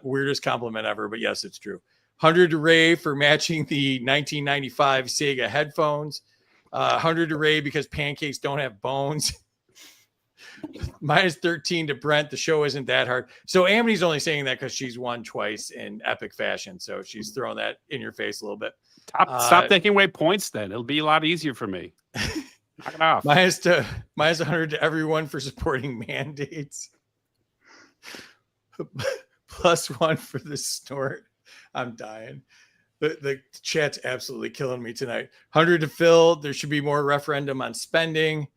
Weirdest compliment ever, but yes, it's true. 100 to Ray for matching the 1995 Sega headphones. 100 to Ray because pancakes don't have bones. Minus 13 to Brent. The show isn't that hard. So Amity's only saying that because she's won twice in epic fashion. So she's throwing that in your face a little bit. Stop taking away points then. It'll be a lot easier for me. Knock it off. Minus 100 to everyone for supporting mandates. +1 for the snort. I'm dying. The chat's absolutely killing me tonight. 100 to Phil. There should be more referendum on spending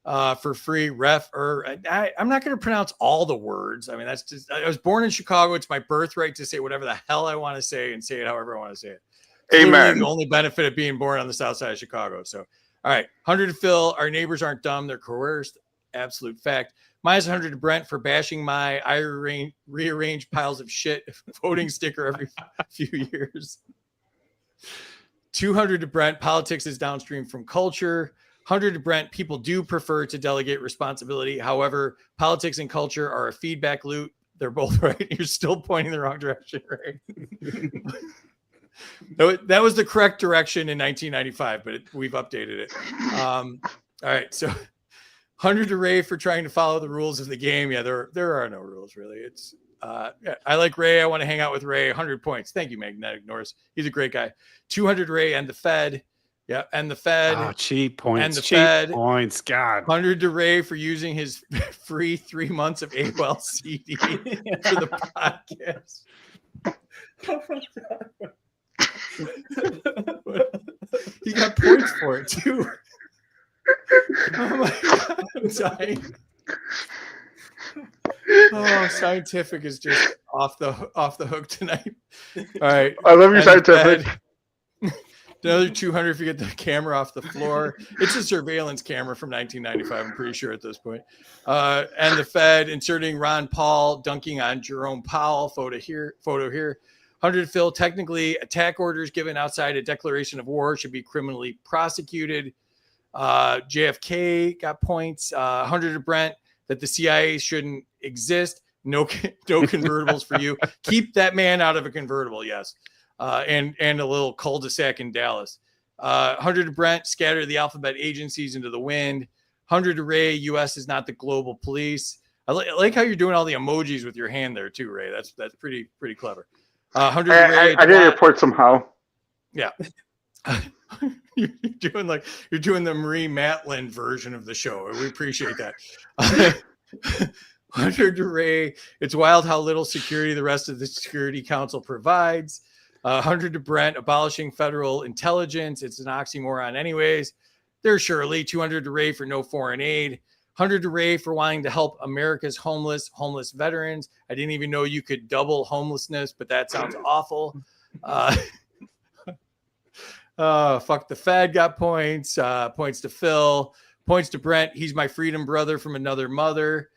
for free. I'm not going to pronounce all the words. I mean, that's just, I was born in Chicago. It's my birthright to say whatever the hell I want to say and say it however I want to say it. It's Amen. the only benefit of being born on the south side of Chicago. So, all right. 100 to Phil. Our neighbors aren't dumb. They're coerced. Absolute fact. Minus 100 to Brent for bashing my I rearrange piles of shit voting sticker every few years. 200 to Brent. Politics is downstream from culture. 100 to Brent. People do prefer to delegate responsibility. However, politics and culture are a feedback loop. They're both right. You're still pointing the wrong direction, right? That was the correct direction in 1995, but we've updated it. All right. So 100 to Ray for trying to follow the rules of the game. Yeah, there are no rules really. It's yeah, I like Ray. I want to hang out with Ray. 100 points. Thank you, Magnetic Norse. He's a great guy. 200 Ray and the Fed. Yeah, and the Fed. Oh, cheap points. And the cheap Fed. points. God. 100 to Ray for using his free 3 months of AOL CD for the podcast. Oh my God. He got points for it too. Oh my God, I'm dying. Oh, scientific is just off the hook tonight. All right. I love you, And scientific. Another 200 if you get the camera off the floor. It's a surveillance camera from 1995, I'm pretty sure at this point. And the Fed inserting Ron Paul dunking on Jerome Powell. Photo here. 100 Phil, technically attack orders given outside a declaration of war should be criminally prosecuted. JFK got points. 100 to Brent that the CIA shouldn't exist. No convertibles for you. Keep that man out of a convertible. Yes. And a little cul-de-sac in Dallas. 100 to Brent, scatter the alphabet agencies into the wind. 100 to Ray, U.S. is not the global police. I like how you're doing all the emojis with your hand there too, Ray. That's pretty clever. 100 to Ray. I did report somehow. Yeah. You're doing the Marie Matlin version of the show. We appreciate that. 100 to Ray. It's wild how little security the rest of the Security Council provides. 100 to Brent, abolishing federal intelligence. It's an oxymoron anyways. There's Shirley. 200 to Ray for no foreign aid. 100 to Ray for wanting to help America's homeless veterans. I didn't even know you could double homelessness, but that sounds awful. Fuck the Fed got points. Points to Phil. Points to Brent. He's my freedom brother from another mother.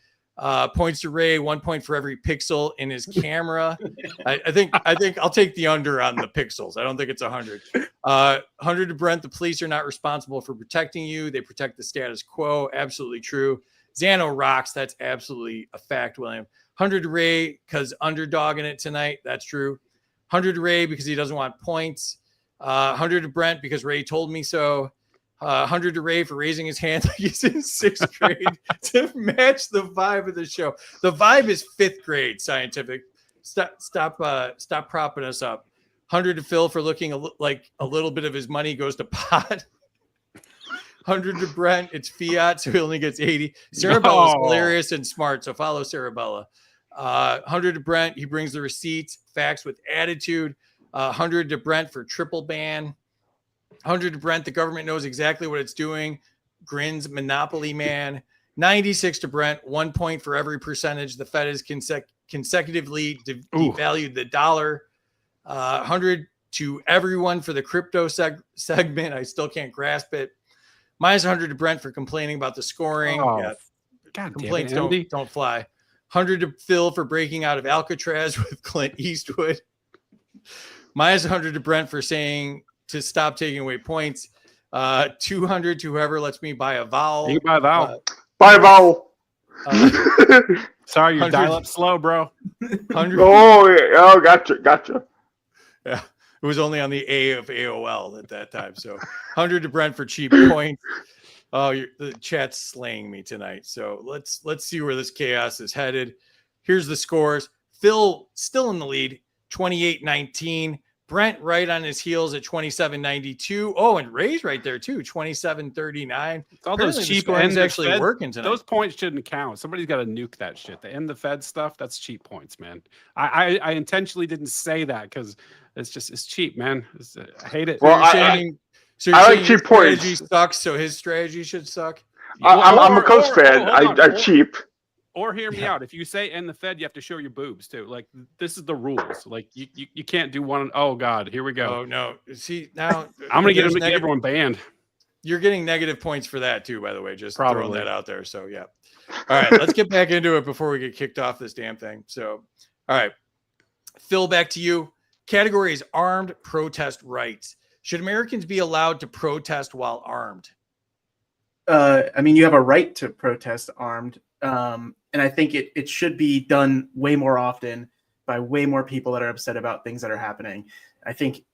Points to Ray. 1 point for every pixel in his camera. I think I'll take the under on the pixels. I don't think it's 100. 100 to Brent. The police are not responsible for protecting you. They protect the status quo. Absolutely true. Xano rocks. That's absolutely a fact, William. 100 to Ray because underdogging it tonight. That's true. 100 to Ray because he doesn't want points. 100 to Brent because Ray told me so. 100 to Ray for raising his hand like he's in 6th grade to match the vibe of the show. The vibe is 5th grade scientific. Stop propping us up. 100 to Phil for looking like a little bit of his money goes to pot. 100 to Brent. It's fiat, so he only gets 80. Sarabella's hilarious and smart, so follow Sarabella. 100 to Brent. He brings the receipts, facts with attitude. 100 to Brent for triple ban. 100 to Brent. The government knows exactly what it's doing. Grins, Monopoly man. 96 to Brent. 1 point for every percentage. The Fed has consecutively devalued the dollar. 100 to everyone for the crypto segment. I still can't grasp it. Minus 100 to Brent for complaining about the scoring. God Complaints damn it, don't fly. 100 to Phil for breaking out of Alcatraz with Clint Eastwood. Minus 100 to Brent for saying to stop taking away points. 200 to whoever lets me buy a vowel. You buy a vowel. Buy a vowel. Sorry, your dial-up slow, bro. 100. Oh, gotcha. Yeah, it was only on the A of AOL at that time. So 100 to Brent for cheap points. Oh, the chat's slaying me tonight. So let's see where this chaos is headed. Here's the scores. Phil still in the lead, 28-19. Brent right on his heels at 27-92. Oh, and Ray's right there too, 27-39. All those cheap ends ends actually working tonight. Those points shouldn't count. Somebody's got to nuke that shit. The end the Fed stuff, that's cheap points, man. I intentionally didn't say that because it's cheap, man. I hate it. Well, I like cheap points. Strategy sucks, so his strategy should suck. I'm a Coast fan. I'm cheap. Or hear me out. If you say end the Fed, you have to show your boobs too. Like this is the rules. Like you can't do one. Oh God, here we go. Oh no. See now I'm gonna get everyone banned. You're getting negative points for that too, by the way. Just throwing that out there. So yeah. All right, let's get back into it before we get kicked off this damn thing. So, all right, Phil, back to you. Category is armed protest rights. Should Americans be allowed to protest while armed? I mean, you have a right to protest armed. And I think it should be done way more often by way more people that are upset about things that are happening. I think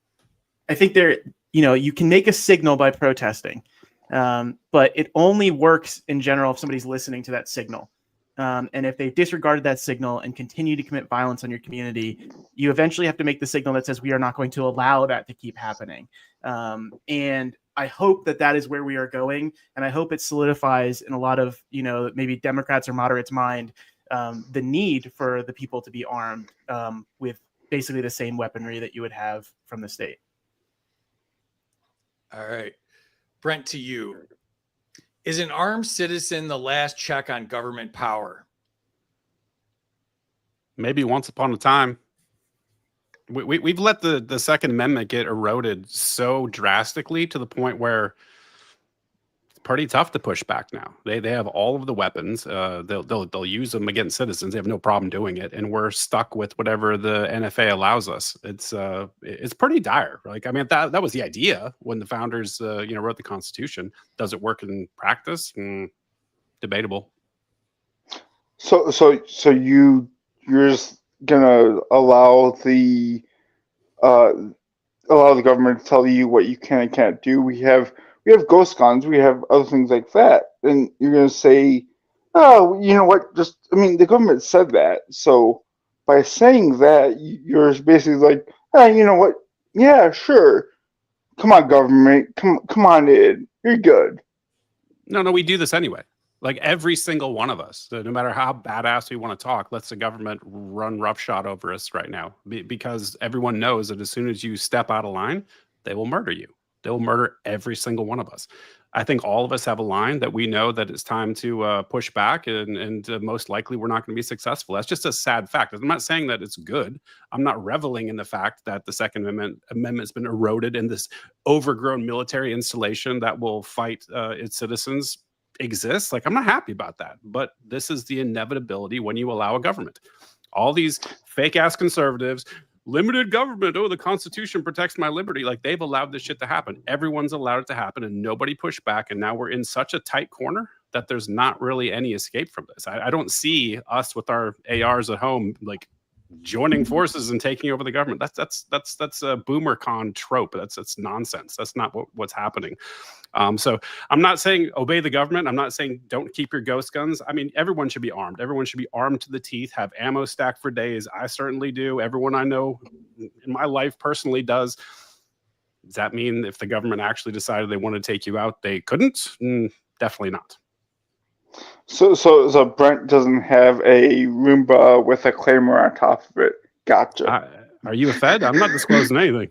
there, you can make a signal by protesting, but it only works in general if somebody's listening to that signal. And if they disregarded that signal and continue to commit violence on your community, you eventually have to make the signal that says we are not going to allow that to keep happening. And I hope that is where we are going. And I hope it solidifies in a lot of, maybe Democrats or moderates' mind, the need for the people to be armed with basically the same weaponry that you would have from the state. All right. Brent, to you. Is an armed citizen the last check on government power? Maybe once upon a time. We've let the Second Amendment get eroded so drastically to the point where it's pretty tough to push back now. They have all of the weapons. They'll use them against citizens. They have no problem doing it, and we're stuck with whatever the NFA allows us. It's pretty dire. Like, I mean, that was the idea when the founders wrote the Constitution. Does it work in practice? Debatable. So you're just gonna allow the government to tell you what you can and can't do. We have ghost guns, we have other things like that, and you're gonna say, oh, you know what? The government said that, so by saying that, you're basically like, hey, you know what? Yeah, sure. Come on, government. Come on in. You're good. No, we do this anyway. Like every single one of us, no matter how badass we want to talk, lets the government run roughshod over us right now because everyone knows that as soon as you step out of line, they will murder you. They will murder every single one of us. I think all of us have a line that we know that it's time to push back, and most likely we're not going to be successful. That's just a sad fact. I'm not saying that it's good. I'm not reveling in the fact that the Second Amendment's been eroded in this overgrown military installation that will fight its citizens exists. Like, I'm not happy about that, but this is the inevitability when you allow a government. All these fake ass conservatives, limited government, oh, the Constitution protects my liberty. Like, they've allowed this shit to happen. Everyone's allowed it to happen, and nobody pushed back, and now we're in such a tight corner that there's not really any escape from this. I don't see us with our ARs at home like joining forces and taking over the government. That's a boomer con trope. That's nonsense. That's not what's happening. So I'm not saying obey the government. I'm not saying don't keep your ghost guns. I mean, everyone should be armed. Everyone should be armed to the teeth, have ammo stacked for days. I certainly do. Everyone I know in my life personally does. Does that mean if the government actually decided they wanted to take you out, they couldn't? Definitely not. So Brent doesn't have a Roomba with a claymore on top of it. Gotcha. Are you a Fed? I'm not disclosing anything.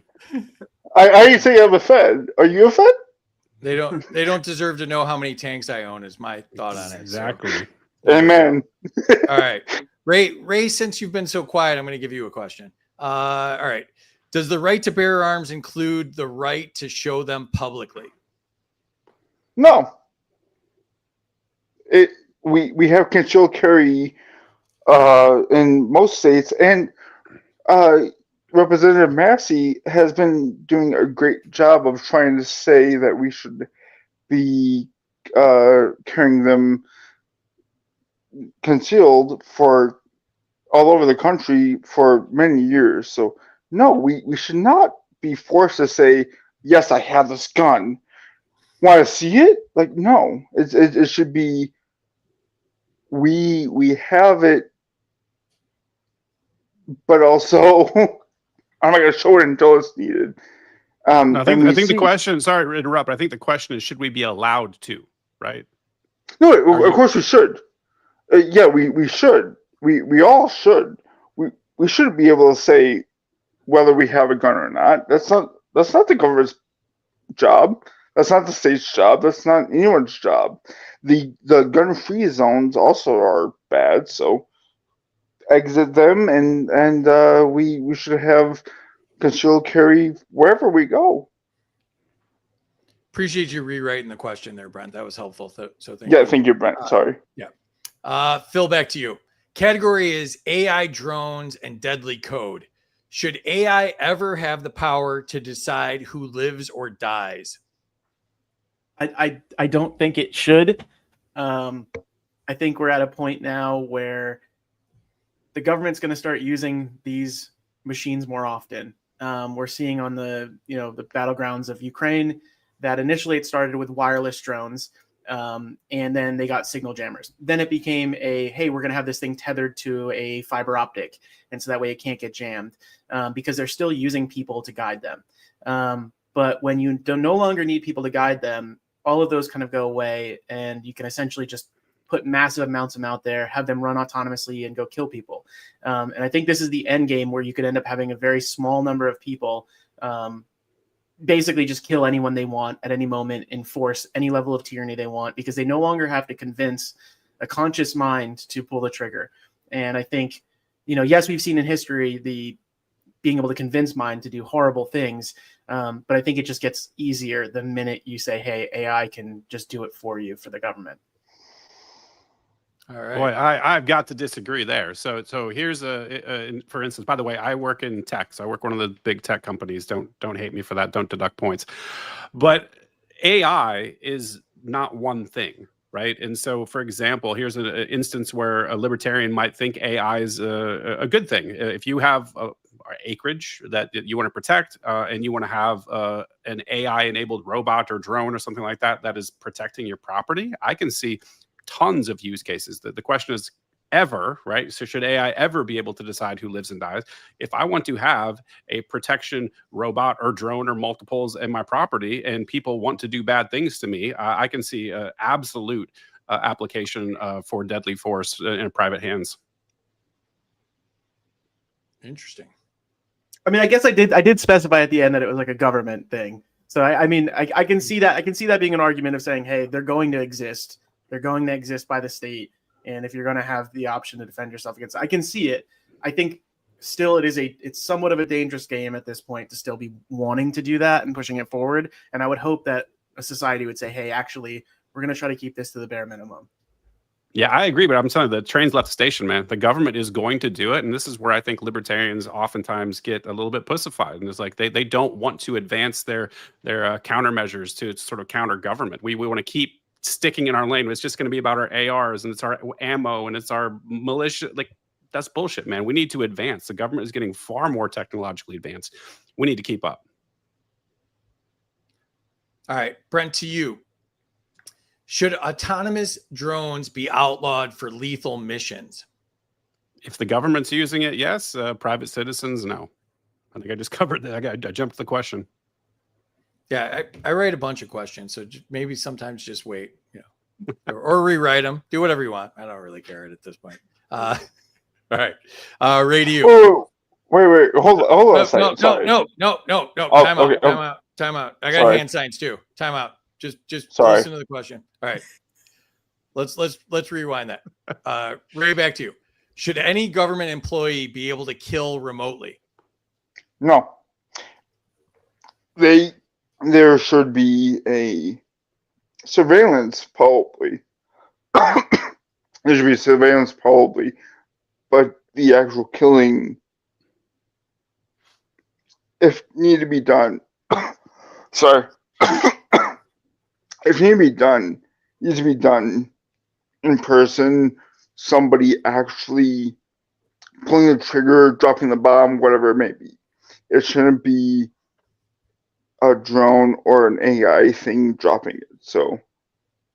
I didn't say I'm a Fed. Are you a Fed? They don't deserve to know how many tanks I own is my thought on it. Exactly. So. Amen. All right. Ray, since you've been so quiet, I'm going to give you a question. All right. Does the right to bear arms include the right to show them publicly? No. We have concealed carry in most states, and Representative Massey has been doing a great job of trying to say that we should be carrying them concealed for all over the country for many years. So no, we should not be forced to say, yes, I have this gun. Want to see it? Like, no, it should be, we have it, but also I'm not going to show it until it's needed. I think the question, sorry to interrupt, but I think the question is, should we be allowed to, right? No, of course we should. Yeah, we should. We all should. We should be able to say whether we have a gun or not. That's not the government's job. That's not the state's job. That's not anyone's job. The gun-free zones also are bad, so exit them, and we should have concealed carry wherever we go. Appreciate you rewriting the question there, Brent. That was helpful. So thank Yeah, you. thank you, Brent. Sorry. Yeah. Phil, back to you. Category is AI drones and deadly code. Should AI ever have the power to decide who lives or dies? I don't think it should. I think we're at a point now where the government's going to start using these machines more often. We're seeing on the battlegrounds of Ukraine that initially it started with wireless drones, and then they got signal jammers. Then it became hey, we're going to have this thing tethered to a fiber optic, and so that way it can't get jammed, because they're still using people to guide them. But when you no longer need people to guide them, all of those kind of go away, and you can essentially just put massive amounts of them out there, have them run autonomously and go kill people. And I think this is the end game where you could end up having a very small number of people basically just kill anyone they want at any moment, enforce any level of tyranny they want, because they no longer have to convince a conscious mind to pull the trigger. And I think, yes, we've seen in history the being able to convince mind to do horrible things, but I think it just gets easier the minute you say, hey, AI can just do it for you for the government. All right. Boy, I've got to disagree there. So here's for instance, by the way, I work in tech. So I work one of the big tech companies. Don't hate me for that. Don't deduct points. But AI is not one thing, right? And so, for example, here's an instance where a libertarian might think AI is a good thing. If you have acreage that you want to protect, and you want to have an AI-enabled robot or drone or something like that is protecting your property, I can see tons of use cases. The question is ever, right? So should AI ever be able to decide who lives and dies? If I want to have a protection robot or drone or multiples in my property and people want to do bad things to me, I can see absolute application for deadly force in private hands. Interesting. I mean, I guess I did specify at the end that it was like a government thing. So I mean, I can see that. I can see that being an argument of saying, hey, they're going to exist. They're going to exist by the state. And if you're going to have the option to defend yourself against it, I can see it. I think still it's somewhat of a dangerous game at this point to still be wanting to do that and pushing it forward. And I would hope that a society would say, hey, actually, we're going to try to keep this to the bare minimum. Yeah, I agree, but I'm telling you, the train's left the station, man. The government is going to do it, and this is where I think libertarians oftentimes get a little bit pussified. And it's like they don't want to advance their countermeasures to sort of counter government. We want to keep sticking in our lane. It's just going to be about our ARs and it's our ammo and it's our militia. Like, that's bullshit, man. We need to advance. The government is getting far more technologically advanced. We need to keep up. All right, Brent, to you. Should autonomous drones be outlawed for lethal missions? If the government's using it, yes. Private citizens, no. I think I just covered that. I jumped the question. Yeah, I write a bunch of questions, so maybe sometimes just wait, or rewrite them. Do whatever you want. I don't really care at this point. All right, Ray, to you. Oh, wait, hold on a second. No. Oh, Time out. Time out. I got hand signs too. Time out. Just listen to the question. All right, let's rewind that. Ray, back to you. Should any government employee be able to kill remotely? No. There should be a surveillance, probably. There should be surveillance, probably, but the actual killing, if need to be done, sorry, if need to be done, needs to be done in person. Somebody actually pulling the trigger, dropping the bomb, whatever it may be. It shouldn't be a drone or an AI thing dropping it. So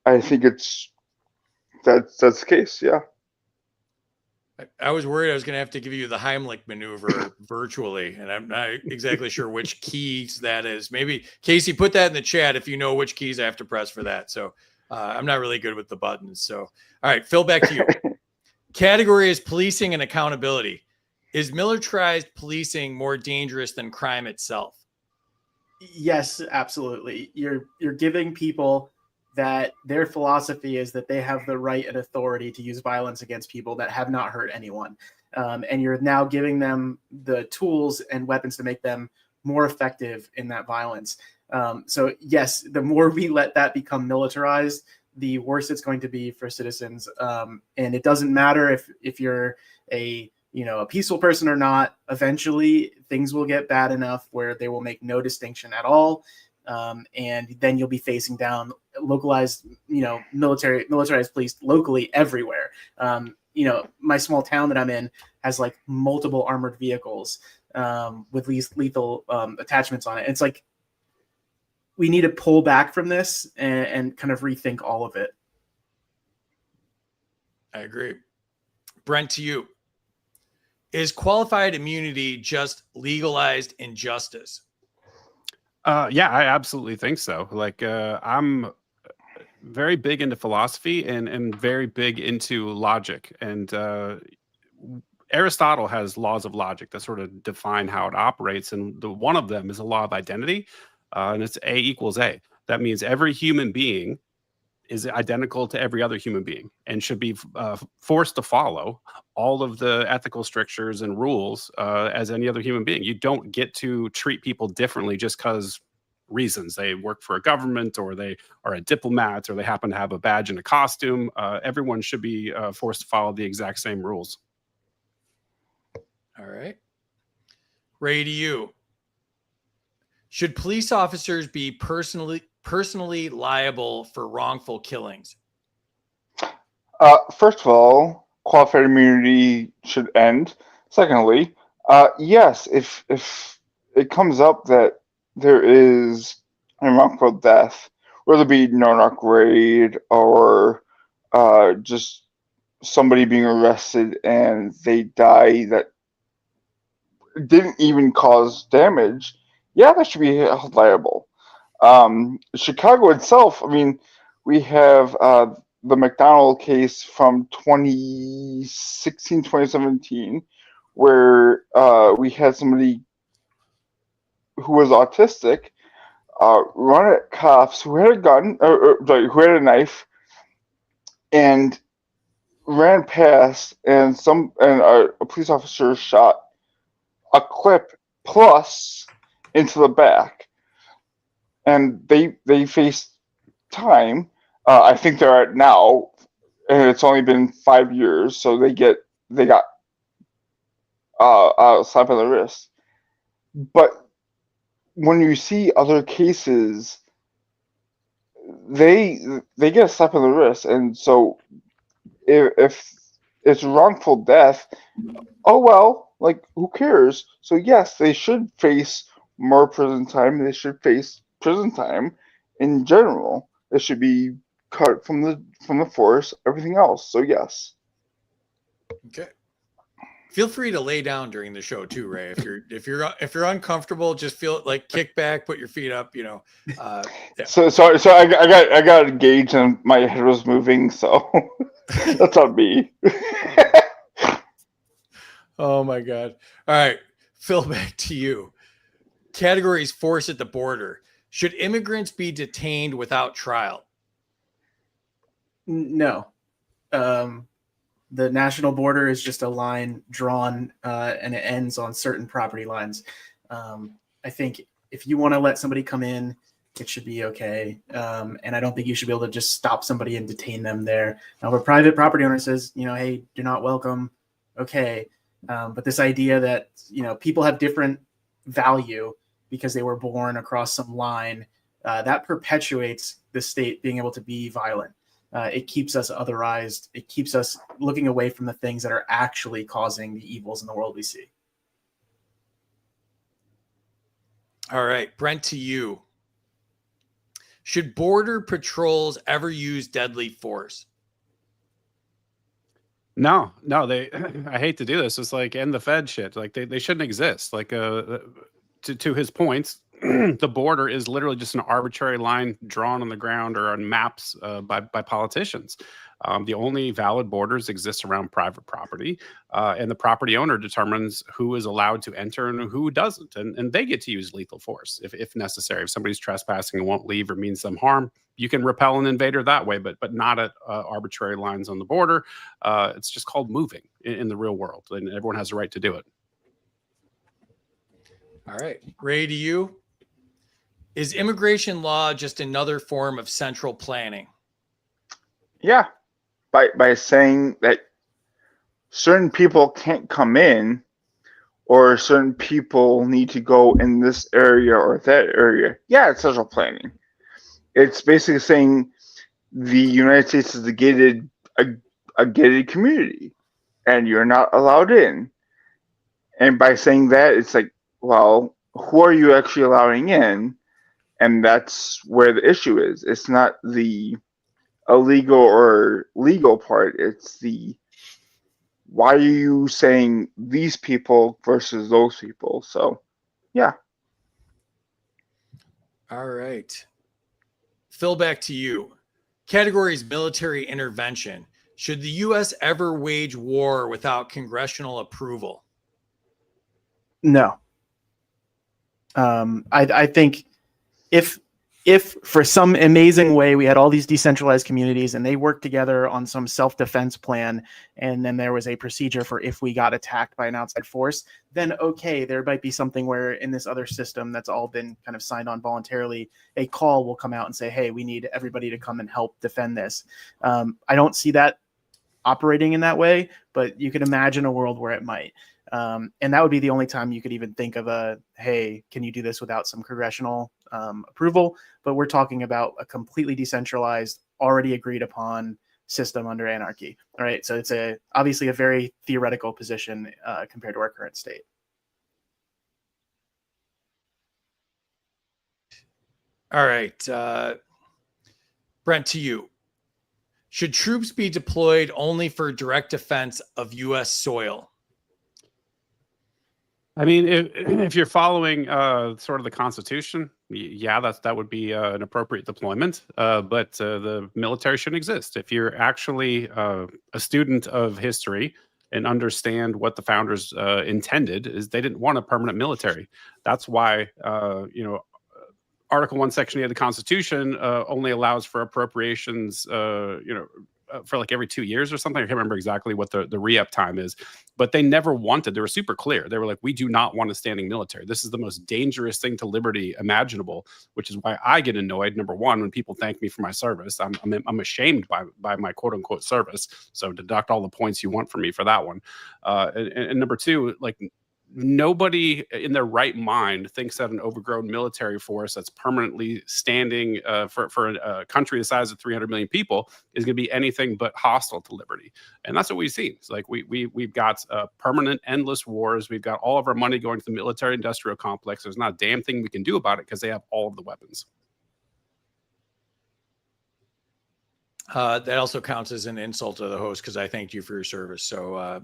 I think that's the case. Yeah. I was worried I was going to have to give you the Heimlich maneuver virtually, and I'm not exactly sure which keys that is. Maybe Casey, put that in the chat if you know which keys I have to press for that. So I'm not really good with the buttons. So, all right, Phil, back to you. Category is policing and accountability. Is militarized policing more dangerous than crime itself? Yes, absolutely. You're giving people that their philosophy is that they have the right and authority to use violence against people that have not hurt anyone. And you're now giving them the tools and weapons to make them more effective in that violence. So yes, the more we let that become militarized, the worse it's going to be for citizens. And it doesn't matter if you're a peaceful person or not. Eventually things will get bad enough where they will make no distinction at all. And then you'll be facing down localized, militarized police locally everywhere. My small town that I'm in has like multiple armored vehicles with these lethal attachments on it. It's like, we need to pull back from this and kind of rethink all of it. I agree. Brent, to you. Is qualified immunity just legalized injustice? Yeah, I absolutely think so. Like, I'm very big into philosophy and very big into logic. And Aristotle has laws of logic that sort of define how it operates. And one of them is a law of identity. and it's A equals A. That means every human being is identical to every other human being and should be forced to follow all of the ethical strictures and rules as any other human being. You don't get to treat people differently just because reasons they work for a government or they are a diplomat or they happen to have a badge and a costume. Everyone should be forced to follow the exact same rules. All right. Ray, to you. Should police officers be personally liable for wrongful killings? First of all, qualified immunity should end. Secondly, yes, if it comes up that there is a wrongful death, whether it be no-knock raid or just somebody being arrested and they die that didn't even cause damage, yeah, that should be held liable. Chicago itself, I mean, we have the McDonald case from 2016, 2017, where we had somebody who was autistic run at cops who had a gun, who had a knife, and ran past, and a police officer shot a clip plus into the back, and they faced time. I think they're at now, and it's only been 5 years, so they got a slap on the wrist. But when you see other cases, they get a slap on the wrist, and so if it's wrongful death, oh well, like who cares? So yes, they should face more prison time. They should face prison time in general. They should be cut from the force, everything else. So yes. Okay. Feel free to lay down during the show too, Ray. If you're uncomfortable, just feel like kick back, put your feet up. Yeah. So I got engaged and my head was moving, so that's on me. Oh my God. All right, Phil, back to you. Categories force at the border. Should immigrants be detained without trial? No. The national border is just a line drawn and it ends on certain property lines. I think if you want to let somebody come in, it should be okay. And I don't think you should be able to just stop somebody and detain them there. Now, if a private property owner says, hey, you're not welcome, okay. But this idea that, people have different value because they were born across some line, that perpetuates the state being able to be violent. It keeps us otherized. It keeps us looking away from the things that are actually causing the evils in the world we see. All right, Brent, to you. Should border patrols ever use deadly force? No, they. I hate to do this. It's like end the Fed shit. Like they shouldn't exist. Like to his points, the border is literally just an arbitrary line drawn on the ground or on maps by politicians. The only valid borders exist around private property, and the property owner determines who is allowed to enter and who doesn't, and they get to use lethal force if necessary. If somebody's trespassing and won't leave or means some harm, you can repel an invader that way, but not at arbitrary lines on the border. It's just called moving in the real world, and everyone has a right to do it. All right, Ray, to you. Is immigration law just another form of central planning? Yeah. By saying that certain people can't come in or certain people need to go in this area or that area. Yeah, it's central planning. It's basically saying the United States is a gated community and you're not allowed in. And by saying that, it's like, well, who are you actually allowing in? And that's where the issue is. It's not the illegal or legal part. It's the why are you saying these people versus those people? So, yeah. All right. Phil, back to you. Categories military intervention. Should the U.S. ever wage war without congressional approval? No. I think if for some amazing way we had all these decentralized communities and they worked together on some self-defense plan, and then there was a procedure for if we got attacked by an outside force, then okay, there might be something where in this other system that's all been kind of signed on voluntarily, a call will come out and say, hey, we need everybody to come and help defend this. I don't see that operating in that way, but you can imagine a world where it might. And that would be the only time you could even think of a, hey, can you do this without some congressional approval? But we're talking about a completely decentralized, already agreed upon system under anarchy. All right. So it's obviously a very theoretical position compared to our current state. All right. Brent, to you. Should troops be deployed only for direct defense of U.S. soil? I mean, if you're following sort of the Constitution, yeah, that would be an appropriate deployment. But the military shouldn't exist. If you're actually a student of history and understand what the founders intended, is they didn't want a permanent military. That's why Article 1, Section 8 of the Constitution only allows for appropriations, for like every 2 years or something. I can't remember exactly what the re-up time is, but they never wanted, they were super clear. They were like, we do not want a standing military. This is the most dangerous thing to liberty imaginable, which is why I get annoyed, number one, when people thank me for my service. I'm ashamed by my quote unquote service. So deduct all the points you want from me for that one. And number two, like, nobody in their right mind thinks that an overgrown military force that's permanently standing for a country the size of 300 million people is going to be anything but hostile to liberty. And that's what we've seen. It's like we've got permanent, endless wars. We've got all of our money going to the military-industrial complex. There's not a damn thing we can do about it because they have all of the weapons. That also counts as an insult to the host because I thanked you for your service. So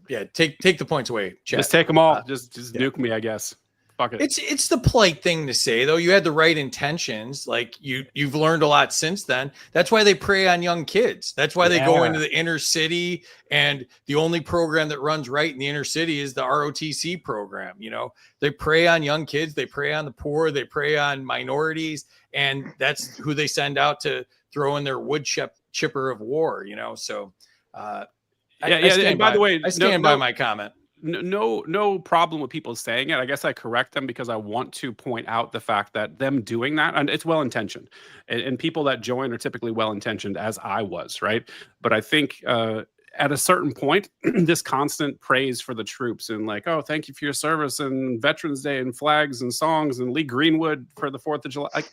yeah, take the points away. Chat. Just take them all. Just nuke me, I guess. Fuck it. It's the polite thing to say, though. You had the right intentions. Like you've learned a lot since then. That's why they prey on young kids. That's why they go into the inner city, and the only program that runs right in the inner city is the ROTC program. You know, they prey on young kids, they prey on the poor, they prey on minorities, and that's who they send out to throw in their wood chipper of war. You know, so and by the way, I stand by my comment. No problem with people saying it. I guess I correct them because I want to point out the fact that them doing that, and it's well-intentioned, and people that join are typically well-intentioned, as I was, right? But I think at a certain point, this constant praise for the troops and like, oh, thank you for your service, and Veterans Day and flags and songs and Lee Greenwood for the 4th of July, like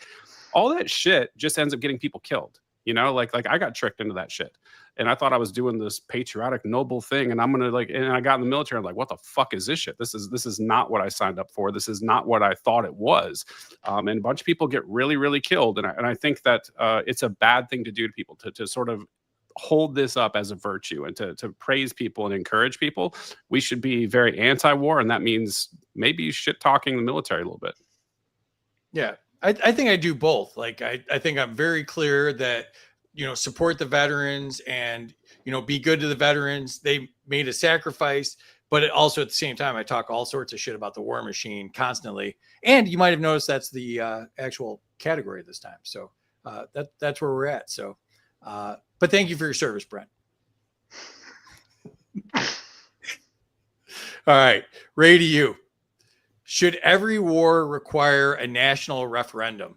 all that shit just ends up getting people killed. You know, like I got tricked into that shit. And I thought I was doing this patriotic, noble thing. And I'm going to and I got in the military. I'm like, what the fuck is this shit? This is not what I signed up for. This is not what I thought it was. And a bunch of people get really, really killed. And I think that it's a bad thing to do to people, to sort of hold this up as a virtue and to praise people and encourage people. We should be very anti-war. And that means maybe shit talking the military a little bit. Yeah, I think I do both. Like, I think I'm very clear that, you know, support the veterans and, you know, be good to the veterans. They made a sacrifice, but also at the same time, I talk all sorts of shit about the war machine constantly. And you might have noticed that's the actual category this time. So that's where we're at. So, but thank you for your service, Brent. All right, Ray, to you. Should every war require a national referendum?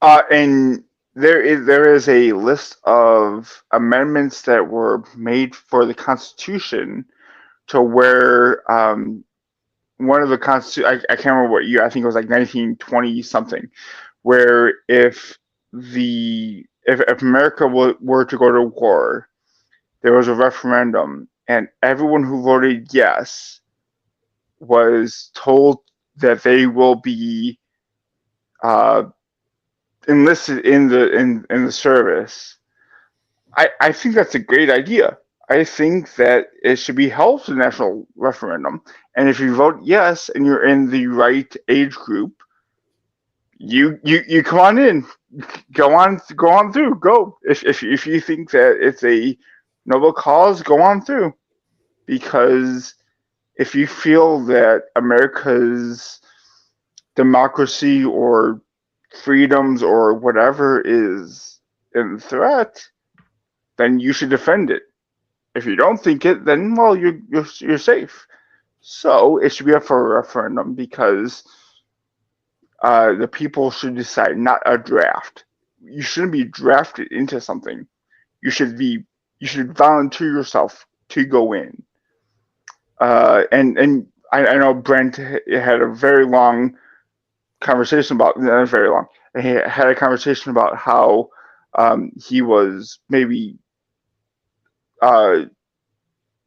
And there is a list of amendments that were made for the Constitution to where one of the I can't remember what year, I think it was like 1920 something, where if America were to go to war, there was a referendum, and everyone who voted yes was told that they will be enlisted in the service. I think that's a great idea. I think that it should be held to the national referendum, and if you vote yes and you're in the right age group, you come on in, go on through, go. If you think that it's a noble cause, go on through, because if you feel that America's democracy or freedoms or whatever is in threat, then you should defend it. If you don't think it, then well, you're safe. So it should be up for a referendum because the people should decide, not a draft. You shouldn't be drafted into something. You should volunteer yourself to go in. And I know Brent had a very long conversation about, not very long. He had a conversation about how he was maybe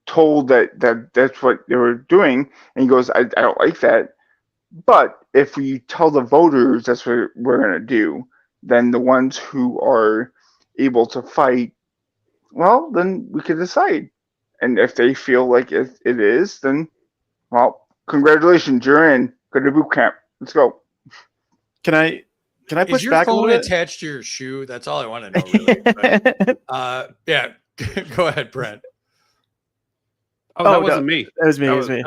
told that that's what they were doing, and he goes, I don't like that. But if we tell the voters that's what we're going to do, then the ones who are able to fight, well, then we can decide. And if they feel like it is, then, well, congratulations, you're in. Go to boot camp. Let's go. Can I Is push your back a phone little bit? attached to your shoe? That's all I want to know, really. But, yeah, go ahead, Brent. Oh, that no, wasn't me. That was me. That It was me.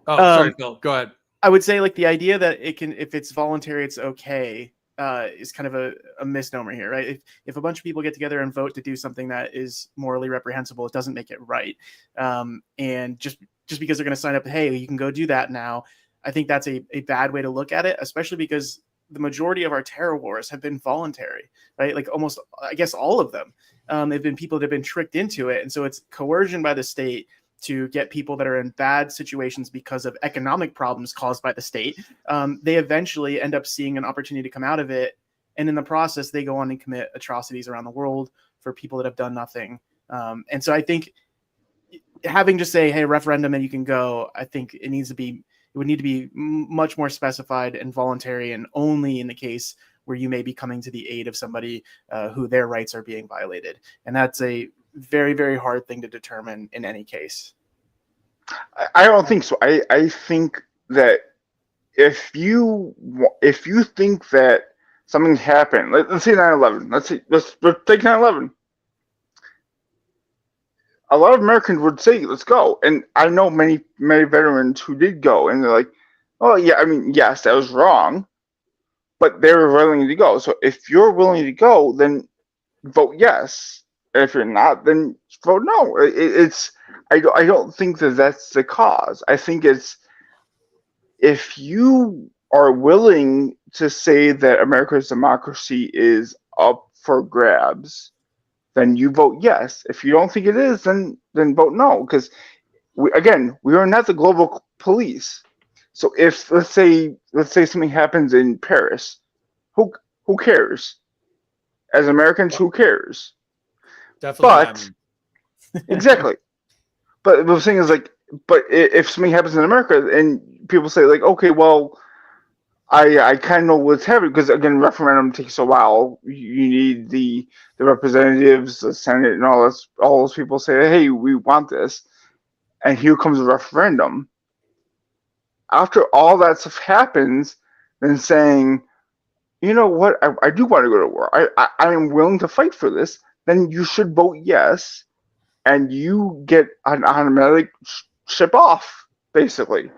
Sorry, Phil. Go ahead. I would say like the idea that it can, if it's voluntary, it's okay, is kind of a misnomer here, right? If a bunch of people get together and vote to do something that is morally reprehensible, it doesn't make it right. And just because they're going to sign up, hey, you can go do that now. I think that's a bad way to look at it, especially because the majority of our terror wars have been voluntary, right? Like almost, I guess, all of them have been people that have been tricked into it. And so it's coercion by the state to get people that are in bad situations because of economic problems caused by the state. They eventually end up seeing an opportunity to come out of it. And in the process, they go on and commit atrocities around the world for people that have done nothing. And so I think having just say, hey, referendum and you can go, I think it would need to be much more specified and voluntary, and only in the case where you may be coming to the aid of somebody who their rights are being violated. And that's a very, very hard thing to determine in any case. I don't think so. I think that if you think that something happened, let's say 9/11. Let's take 9/11. A lot of Americans would say, "Let's go," and I know many veterans who did go, and they're like, "Oh yeah, I mean, yes, that was wrong, but they were willing to go. So if you're willing to go, then vote yes. And if you're not, then vote no." I don't think that that's the cause. I think it's, if you are willing to say that America's democracy is up for grabs, then you vote yes. If you don't think it is, then vote no. Because we are not the global police. So if let's say something happens in Paris, who cares? As Americans, who cares? Definitely. But exactly. But the thing is, like, but if something happens in America and people say, like, okay, well, I kind of know what's happening, because again, referendum takes a while. You need the representatives, the Senate, and all those people say, hey, we want this, and here comes a referendum. After all that stuff happens, then saying, you know what, I do want to go to war. I am willing to fight for this. Then you should vote yes, and you get an automatic ship off, basically.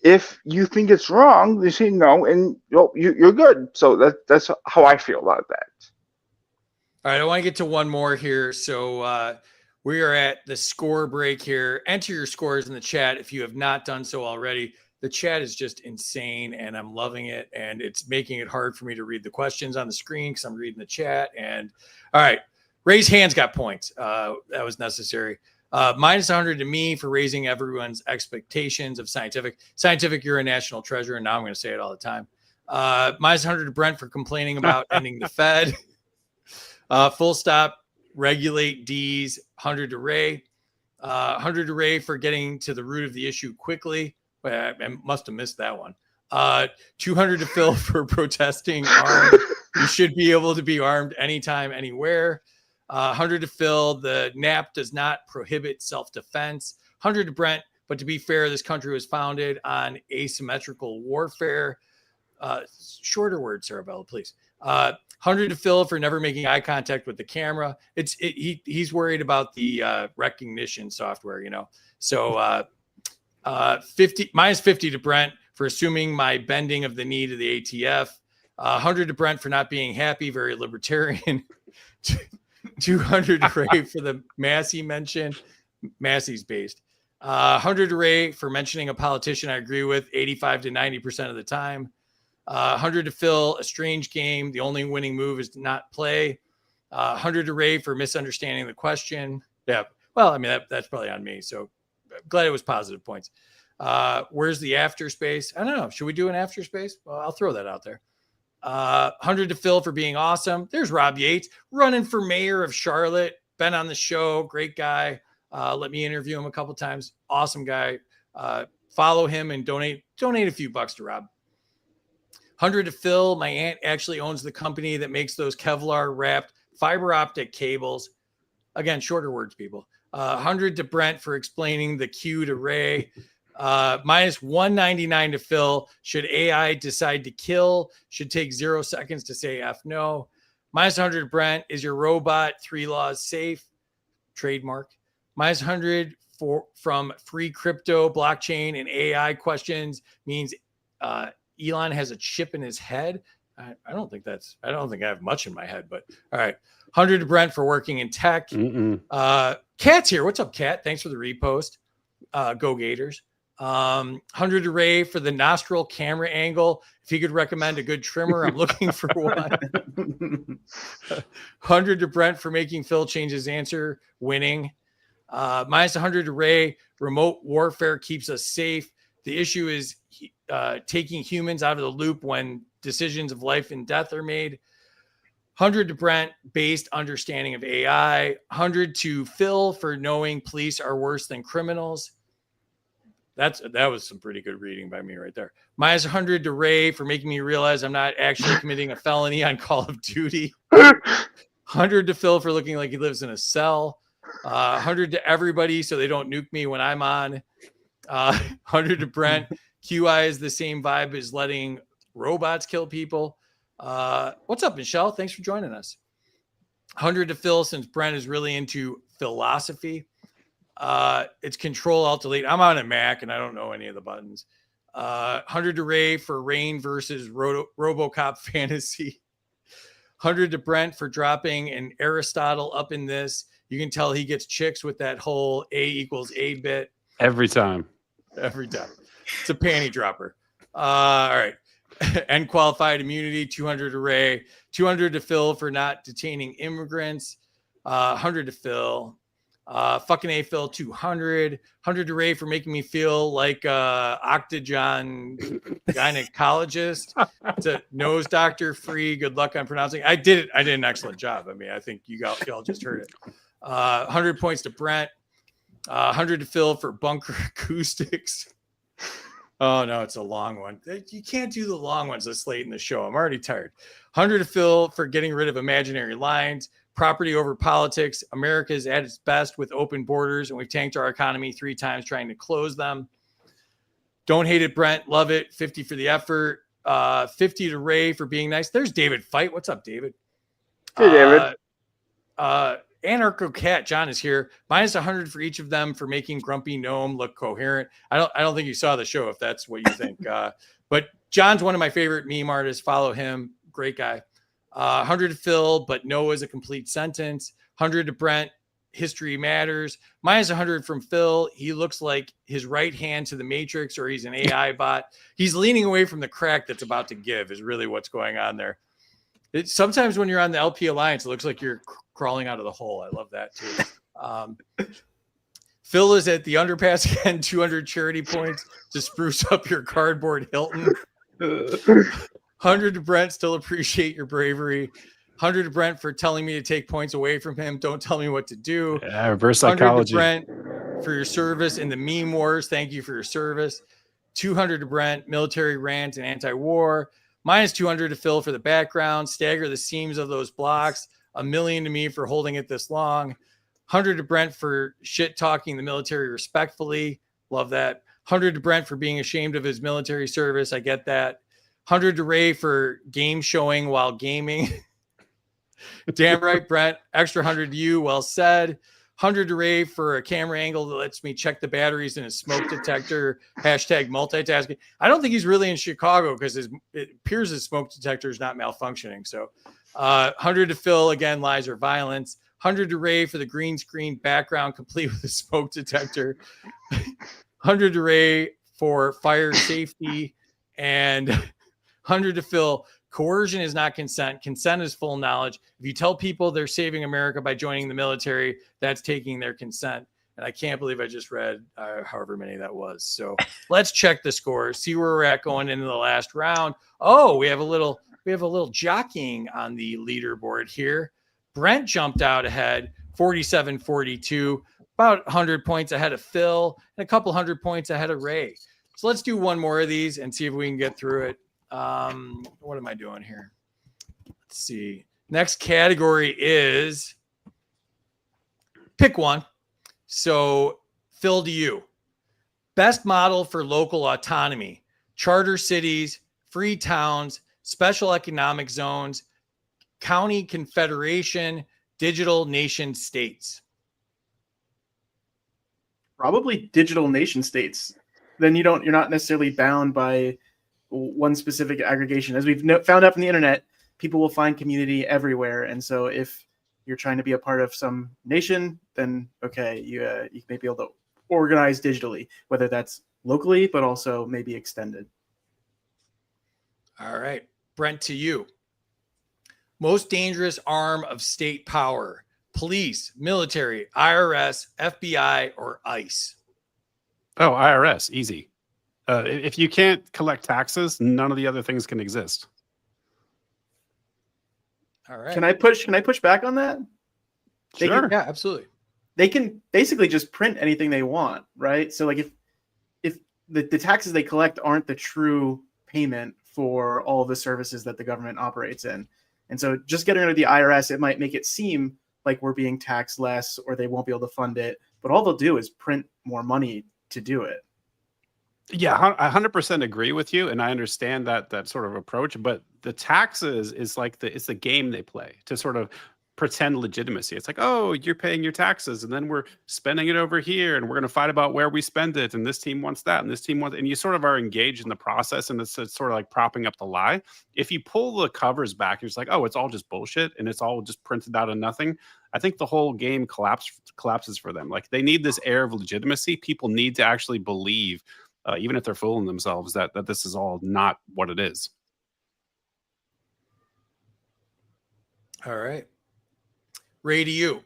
If you think it's wrong, you say no, and you're good. So that's how I feel about that. All right, I want to get to one more here. So we are at the score break here. Enter your scores in the chat if you have not done so already. The chat is just insane, and I'm loving it, and it's making it hard for me to read the questions on the screen because I'm reading the chat. And all right, raise hands got points. That was necessary. Minus 100 to me for raising everyone's expectations of scientific. Scientific, you're a national treasure, and now I'm going to say it all the time. Minus 100 to Brent for complaining about ending the Fed. Full stop. Regulate D's. 100 to Ray. 100 to Ray for getting to the root of the issue quickly. I must have missed that one. 200 to Phil for protesting armed. You should be able to be armed anytime, anywhere. 100 to Phil, the NAP does not prohibit self-defense. 100 to Brent, but to be fair, this country was founded on asymmetrical warfare. Shorter words, Sarabella, please. 100 to Phil for never making eye contact with the camera. He's worried about the recognition software, you know. So minus 50 to Brent for assuming my bending of the knee to the ATF. 100 to Brent for not being happy, very libertarian. 200 to Ray for the Massey mention. Massey's based. 100 to Ray for mentioning a politician I agree with 85 to 90% of the time. 100 to Phil, a strange game. The only winning move is to not play. 100 to Ray for misunderstanding the question. Yeah, well, I mean, that's probably on me. So I'm glad it was positive points. Where's the after space? I don't know. Should we do an after space? Well, I'll throw that out there. 100 to Phil for being awesome. There's Rob Yates running for mayor of Charlotte. Been on the show. Great guy. Let me interview him a couple times. Awesome guy. Follow him and donate a few bucks to Rob. 100 to Phil. My aunt actually owns the company that makes those Kevlar wrapped fiber optic cables. Again, shorter words, people. 100 to Brent for explaining the Q to Ray. Minus 199 to Phil. Should AI decide to kill? Should take 0 seconds to say F no. Minus 100 to Brent. Is your robot 3 laws safe? Trademark. Minus 100 from free crypto, blockchain, and AI questions means Elon has a chip in his head. I don't think I have much in my head, but all right. 100 to Brent for working in tech. Cat's here. What's up, Cat? Thanks for the repost. Go Gators. 100 to Ray for the nostril camera angle. If you could recommend a good trimmer, I'm looking for one. 100 to Brent for making Phil change his answer, winning. Minus 100 to Ray. Remote warfare keeps us safe. The issue is taking humans out of the loop when decisions of life and death are made. 100 to Brent, based understanding of AI. 100 to Phil for knowing police are worse than criminals. That was some pretty good reading by me right there. Minus 100 to Ray for making me realize I'm not actually committing a felony on Call of Duty. 100 to Phil for looking like he lives in a cell. 100 to everybody so they don't nuke me when I'm on. 100 to Brent. QI is the same vibe as letting robots kill people. What's up, Michelle? Thanks for joining us. 100 to Phil, since Brent is really into philosophy. It's Control Alt Delete. I'm on a Mac and I don't know any of the buttons. 100 to Ray for Rain versus RoboCop fantasy. 100 to Brent for dropping an Aristotle up in this. You can tell he gets chicks with that whole A equals A bit. Every time. It's a panty dropper. All right. And qualified immunity, 200 to Ray. 200 to Phil for not detaining immigrants. 100 to Phil. Fucking A Phil, 200. 100 to Ray for making me feel like octagon gynecologist. It's a nose doctor free. Good luck on pronouncing. I did an excellent job. I mean, I think y'all just heard it. 100 points to Brent. 100 to Phil for bunker acoustics. Oh no, it's a long one. You can't do the long ones this late in the show. I'm already tired. 100 to Phil for getting rid of imaginary lines. Property over politics. America is at its best with open borders, and we've tanked our economy 3 times trying to close them. Don't hate it, Brent. Love it. 50 for the effort. 50 to Ray for being nice. There's David Fight. What's up, David? Hey, David. Anarcho Cat John is here. Minus 100 for each of them for making Grumpy Gnome look coherent. I don't think you saw the show if that's what you think. But John's one of my favorite meme artists. Follow him. Great guy. 100 to Phil, but no is a complete sentence. 100 to Brent. History matters. Minus 100 from Phil. He looks like his right hand to the Matrix, or he's an AI bot. He's leaning away from the crack that's about to give is really what's going on there. Sometimes when you're on the LP Alliance, it looks like you're crawling out of the hole. I love that too. Phil is at the underpass again, 200 charity points to spruce up your cardboard Hilton. 100 to Brent, still appreciate your bravery. 100 to Brent for telling me to take points away from him. Don't tell me what to do. Yeah, reverse psychology. 100 to Brent for your service in the meme wars. Thank you for your service. 200 to Brent, military rant and anti-war. Minus 200 to Phil for the background. Stagger the seams of those blocks. $1 million to me for holding it this long. 100 to Brent for shit talking the military respectfully. Love that. 100 to Brent for being ashamed of his military service. I get that. 100 to Ray for game showing while gaming. Damn right, Brent. Extra 100 to you. Well said. 100 array for a camera angle that lets me check the batteries in a smoke detector. Hashtag multitasking. I don't think he's really in Chicago because it appears his smoke detector is not malfunctioning. So 100 to fill, again, lies or violence. 100 array for the green screen background complete with a smoke detector. 100 array for fire safety, and 100 to fill. Coercion is not consent. Consent is full knowledge. If you tell people they're saving America by joining the military, that's taking their consent. And I can't believe I just read however many that was. So let's check the scores, see where we're at going into the last round. Oh, we have a little jockeying on the leaderboard here. Brent jumped out ahead, 47-42, about 100 points ahead of Phil, and a couple 100 points ahead of Ray. So let's do one more of these and see if we can get through it. What am I doing here? Let's see. Next category is pick one. So Phil, to you. Best model for local autonomy, charter cities, free towns, special economic zones, county confederation, digital nation states. Probably digital nation states. Then you're not necessarily bound by one specific aggregation. As we've found out from the internet, people will find community everywhere. And so if you're trying to be a part of some nation, then okay, you may be able to organize digitally, whether that's locally, but also maybe extended. All right, Brent, to you. Most dangerous arm of state power, police, military, IRS, FBI, or ICE? Oh, IRS, easy. If you can't collect taxes, none of the other things can exist. All right. Can I push back on that? Sure. Yeah, absolutely. They can basically just print anything they want, right? So like if the taxes they collect aren't the true payment for all of the services that the government operates in. And so just getting rid of the IRS, it might make it seem like we're being taxed less or they won't be able to fund it. But all they'll do is print more money to do it. Yeah, I 100% agree with you, and I understand that sort of approach. But the taxes is like it's the game they play to sort of pretend legitimacy. It's like, oh, you're paying your taxes, and then we're spending it over here, and we're going to fight about where we spend it, and this team wants that, and this team wants, and you sort of are engaged in the process, and it's sort of like propping up the lie. If you pull the covers back, you're just like, oh, it's all just bullshit, and it's all just printed out of nothing. I think the whole game collapses for them. Like they need this air of legitimacy. People need to actually believe. Even if they're fooling themselves, that this is all not what it is. All right. Ray, to you.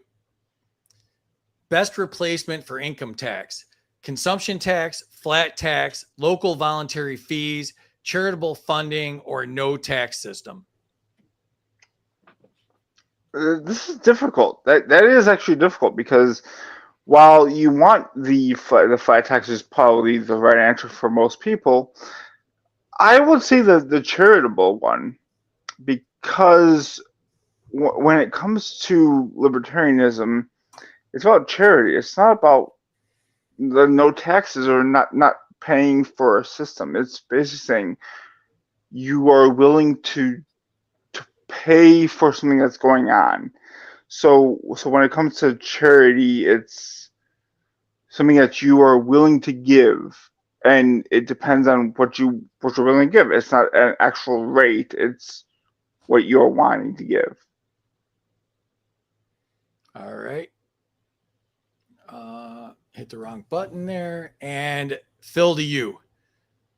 Best replacement for income tax, consumption tax, flat tax, local voluntary fees, charitable funding, or no tax system? This is difficult. That is actually difficult because while you want the flat tax is probably the right answer for most people, I would say the charitable one, because when it comes to libertarianism, it's about charity. It's not about the no taxes or not paying for a system. It's basically saying you are willing to pay for something that's going on. So when it comes to charity, it's something that you are willing to give, and it depends on what you're willing to give. It's not an actual rate; it's what you're wanting to give. All right. Hit the wrong button there. And Phil, to you.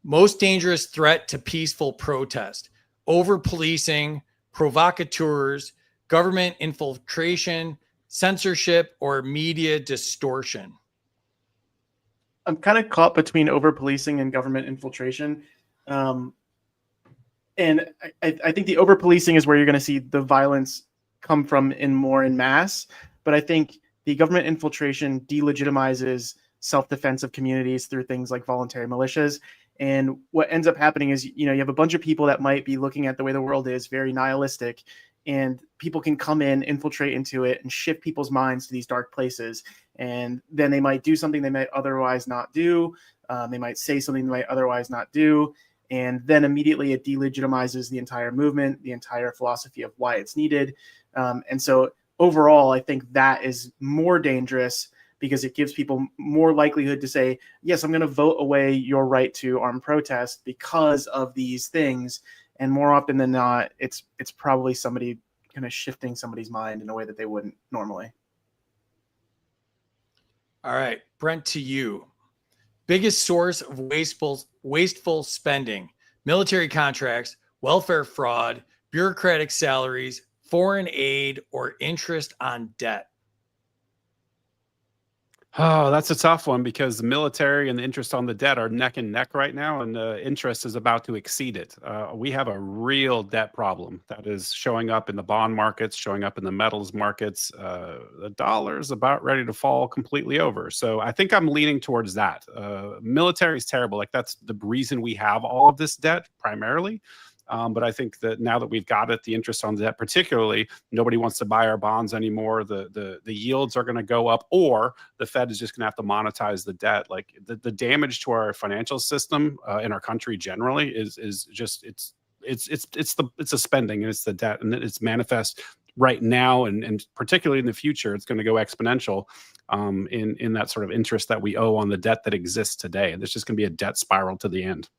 Most dangerous threat to peaceful protest: over policing, provocateurs, government infiltration, censorship, or media distortion? I'm kind of caught between over policing and government infiltration. And I think the over policing is where you're going to see the violence come from in mass. But I think the government infiltration delegitimizes self-defensive communities through things like voluntary militias. And what ends up happening is, you have a bunch of people that might be looking at the way the world is very nihilistic, and people can come in, infiltrate into it, and shift people's minds to these dark places. And then they might do something they might otherwise not do. They might say something they might otherwise not do. And then immediately it delegitimizes the entire movement, the entire philosophy of why it's needed. And so overall, I think that is more dangerous because it gives people more likelihood to say, yes, I'm going to vote away your right to armed protest because of these things. And more often than not, it's probably somebody kind of shifting somebody's mind in a way that they wouldn't normally. All right, Brent, to you. Biggest source of wasteful spending: military contracts, welfare fraud, bureaucratic salaries, foreign aid, or interest on debt. Oh, that's a tough one because the military and the interest on the debt are neck and neck right now, and the interest is about to exceed it. We have a real debt problem that is showing up in the bond markets, showing up in the metals markets. The dollar is about ready to fall completely over. So I think I'm leaning towards that. Military is terrible. Like, that's the reason we have all of this debt primarily. But I think that now that we've got it, the interest on debt, particularly, nobody wants to buy our bonds anymore. The yields are going to go up, or the Fed is just going to have to monetize the debt. Like, the damage to our financial system in our country generally is just it's the spending, and it's the debt, and it's manifest right now, and particularly in the future, it's going to go exponential in that sort of interest that we owe on the debt that exists today. There's just going to be a debt spiral to the end.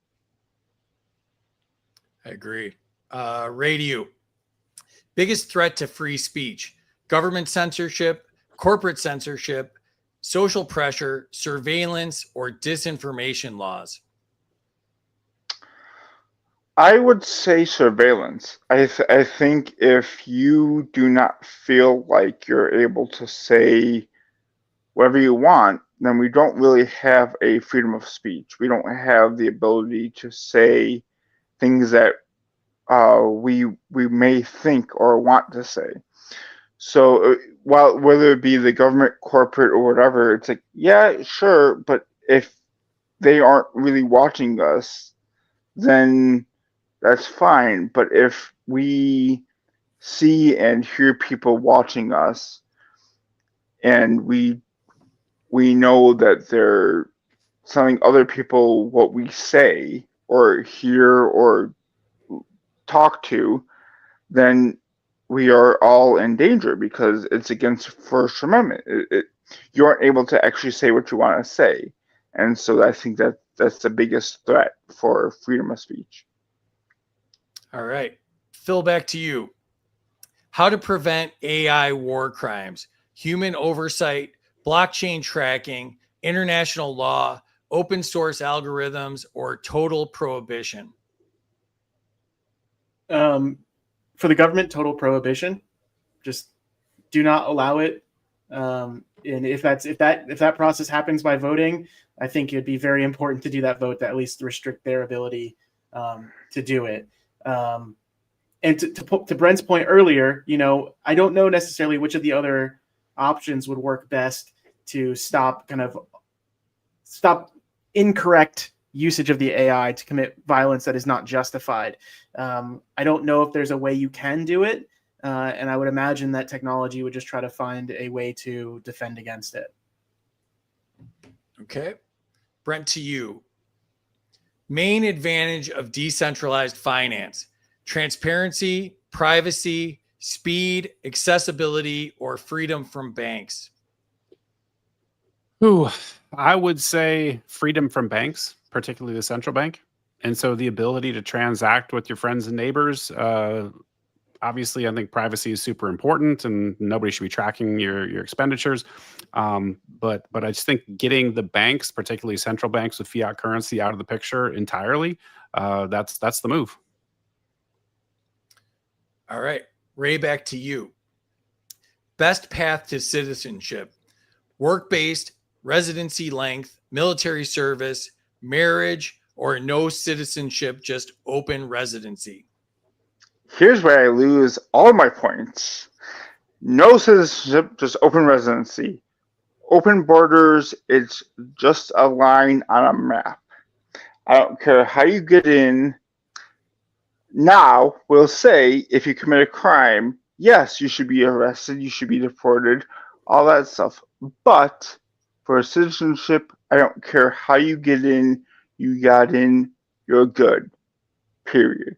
I agree. Ray, to you. Biggest threat to free speech: government censorship, corporate censorship, social pressure, surveillance, or disinformation laws? I would say surveillance. I think if you do not feel like you're able to say whatever you want, then we don't really have a freedom of speech. We don't have the ability to say things that we may think or want to say. So while whether it be the government, corporate, or whatever, it's like, yeah, sure, but if they aren't really watching us, then that's fine. But if we see and hear people watching us, and we know that they're telling other people what we say or hear or talk to, then we are all in danger because it's against First Amendment. You aren't able to actually say what you want to say, and so I think that that's the biggest threat for freedom of speech. All right, Phil, back to you. How to prevent AI war crimes: human oversight, blockchain tracking, international law, open source algorithms, or total prohibition? For the government, total prohibition. Just do not allow it. And if that process happens by voting, I think it'd be very important to do that vote to at least restrict their ability to do it. And to Brent's point earlier, I don't know necessarily which of the other options would work best to stop incorrect usage of the AI to commit violence that is not justified. I don't know if there's a way you can do it, and I would imagine that technology would just try to find a way to defend against it. Okay. Brent, to you. Main advantage of decentralized finance: transparency, privacy, speed, accessibility, or freedom from banks? Ooh, I would say freedom from banks, particularly the central bank. And so the ability to transact with your friends and neighbors. Obviously, I think privacy is super important, and nobody should be tracking your expenditures. But I just think getting the banks, particularly central banks with fiat currency, out of the picture entirely, that's the move. All right, Ray, back to you. Best path to citizenship: work-based, residency length, military service, marriage, or no citizenship, just open residency? Here's where I lose all my points. No citizenship, just open residency. Open borders, it's just a line on a map. I don't care how you get in. Now, we'll say if you commit a crime, yes, you should be arrested, you should be deported, all that stuff. But for citizenship, I don't care how you get in, you got in, you're good. Period.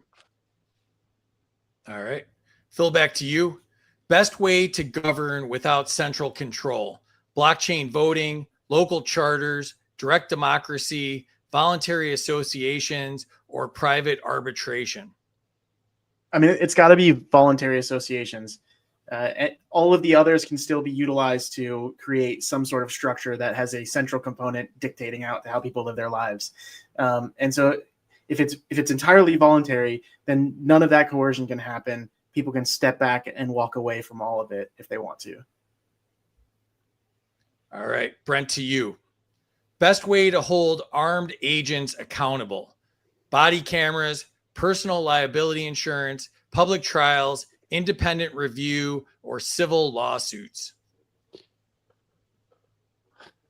All right. Phil, back to you. Best way to govern without central control: blockchain voting, local charters, direct democracy, voluntary associations, or private arbitration. I mean, it's got to be voluntary associations. And all of the others can still be utilized to create some sort of structure that has a central component dictating out how people live their lives. And so if it's entirely voluntary, then none of that coercion can happen. People can step back and walk away from all of it if they want to. All right, Brent, to you. Best way to hold armed agents accountable: body cameras, personal liability insurance, public trials, independent review, or civil lawsuits.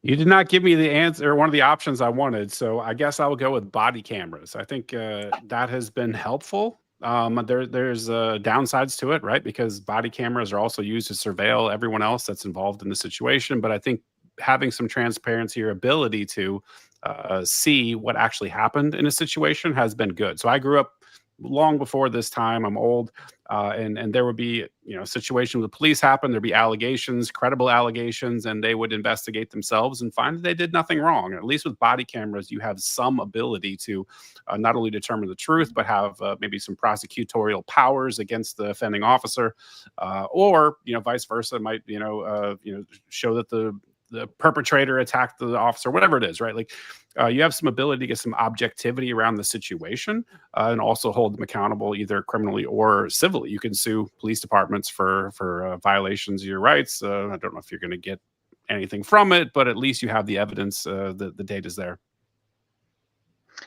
You did not give me the answer or one of the options I wanted, so I guess I will go with body cameras. I think that has been helpful. There's downsides to it, right? Because body cameras are also used to surveil everyone else that's involved in the situation. But I think having some transparency or ability to see what actually happened in a situation has been good. So I grew up long before this time. I'm old, and there would be, a situation with the police happen. There'd be allegations, credible allegations, and they would investigate themselves and find that they did nothing wrong. At least with body cameras, you have some ability to not only determine the truth, but have maybe some prosecutorial powers against the offending officer, or vice versa. It might show that the perpetrator attacked the officer, whatever it is, right? Like you have some ability to get some objectivity around the situation and also hold them accountable either criminally or civilly. You can sue police departments for violations of your rights. I don't know if you're going to get anything from it, but at least you have the evidence, the data's there.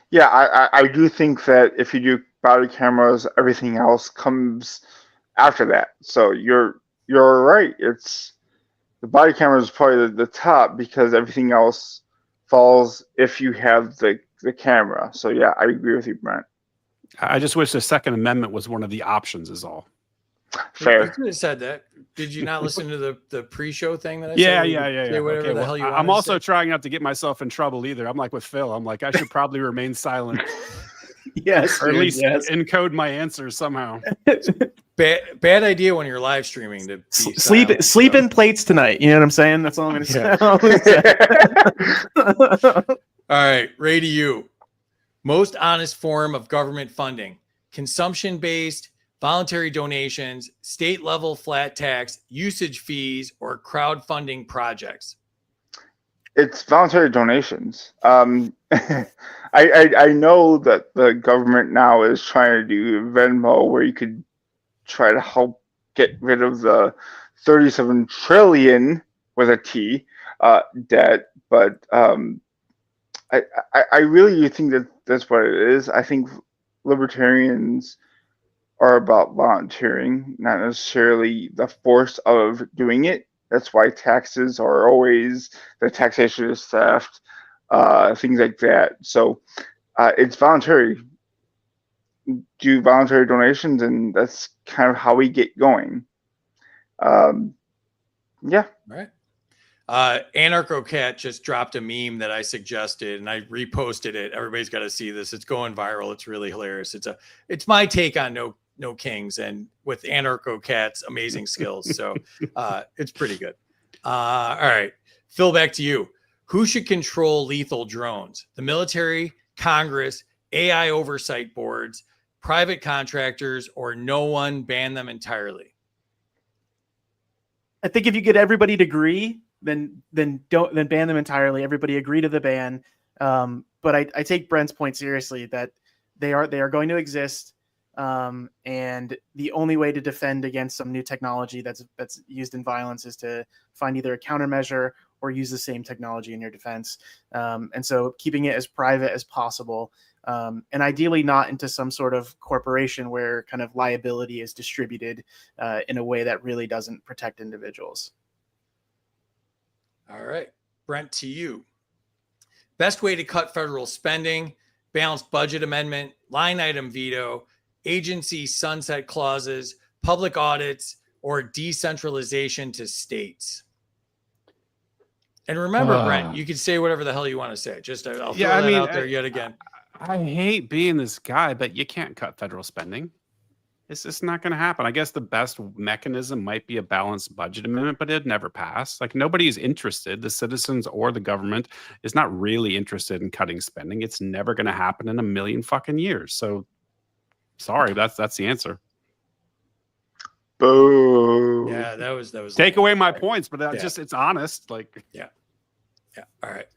Yeah, I do think that if you do body cameras, everything else comes after that. So you're right. It's the body camera is probably the top because everything else falls if you have the camera. So yeah, I agree with you, Brent. I just wish the Second Amendment was one of the options is all. Fair. You could have said that. Did you not listen to the pre-show thing that I Yeah. said? Say whatever Okay, the hell you want. I'm also trying not to get myself in trouble either. I'm like with Phil. I'm like, I should probably remain silent. Yes, Or at least yes. encode my answers somehow. Bad idea when you're live streaming to be silent, sleep so. in plates tonight. You know what I'm saying? That's all I'm going to say. All right, Ray, to you. Most honest form of government funding: consumption-based, voluntary donations, state-level flat tax, usage fees, or crowdfunding projects? It's voluntary donations. I know that the government now is trying to do Venmo, where you could try to help get rid of the 37 trillion with a T debt, but I really do think that that's what it is. I think libertarians are about volunteering, not necessarily the force of doing it. That's why taxes are always, the taxation is theft, things like that. So it's voluntary. Do voluntary donations, and that's kind of how we get going. Yeah. Right. Anarcho Cat just dropped a meme that I suggested, and I reposted it. Everybody's got to see this. It's going viral. It's really hilarious. It's my take on No Kings, and with Anarcho Cat's amazing skills. So it's pretty good. All right, Phil, back to you. Who should control lethal drones? The military, Congress, AI oversight boards, private contractors, or no one? Ban them entirely? I think if you get everybody to agree, then ban them entirely. Everybody agree to the ban. But I take Brent's point seriously that they are going to exist. And the only way to defend against some new technology that's used in violence is to find either a countermeasure or use the same technology in your defense. And so keeping it as private as possible, and ideally not into some sort of corporation where kind of liability is distributed in a way that really doesn't protect individuals. All right, Brent, to you. Best way to cut federal spending: balanced budget amendment, line item veto, agency sunset clauses, public audits, or decentralization to states? And remember, Brent, you can say whatever the hell you want to say. Just I'll throw that out there yet again. I hate being this guy, but you can't cut federal spending. It's just not going to happen. I guess the best mechanism might be a balanced budget amendment, but it'd never pass. Like nobody is interested. The citizens or the government is not really interested in cutting spending. It's never going to happen in a million fucking years. So sorry, that's the answer. Boo. Yeah, that was Take away my points, but it's honest. Like, yeah. All right.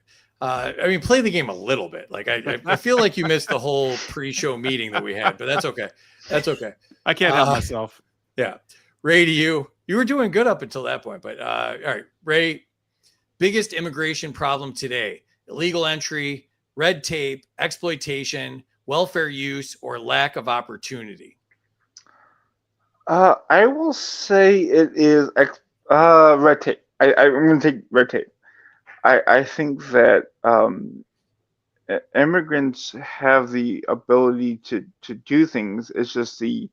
I mean, play the game a little bit. Like I feel like you missed the whole pre-show meeting that we had, but that's okay. That's okay. I can't help myself. Yeah. Ray, to you were doing good up until that point, but all right, Ray, biggest immigration problem today: illegal entry, red tape, exploitation, welfare use, or lack of opportunity. I will say it is red tape. I'm going to take red tape. I think that immigrants have the ability to do things. It's just the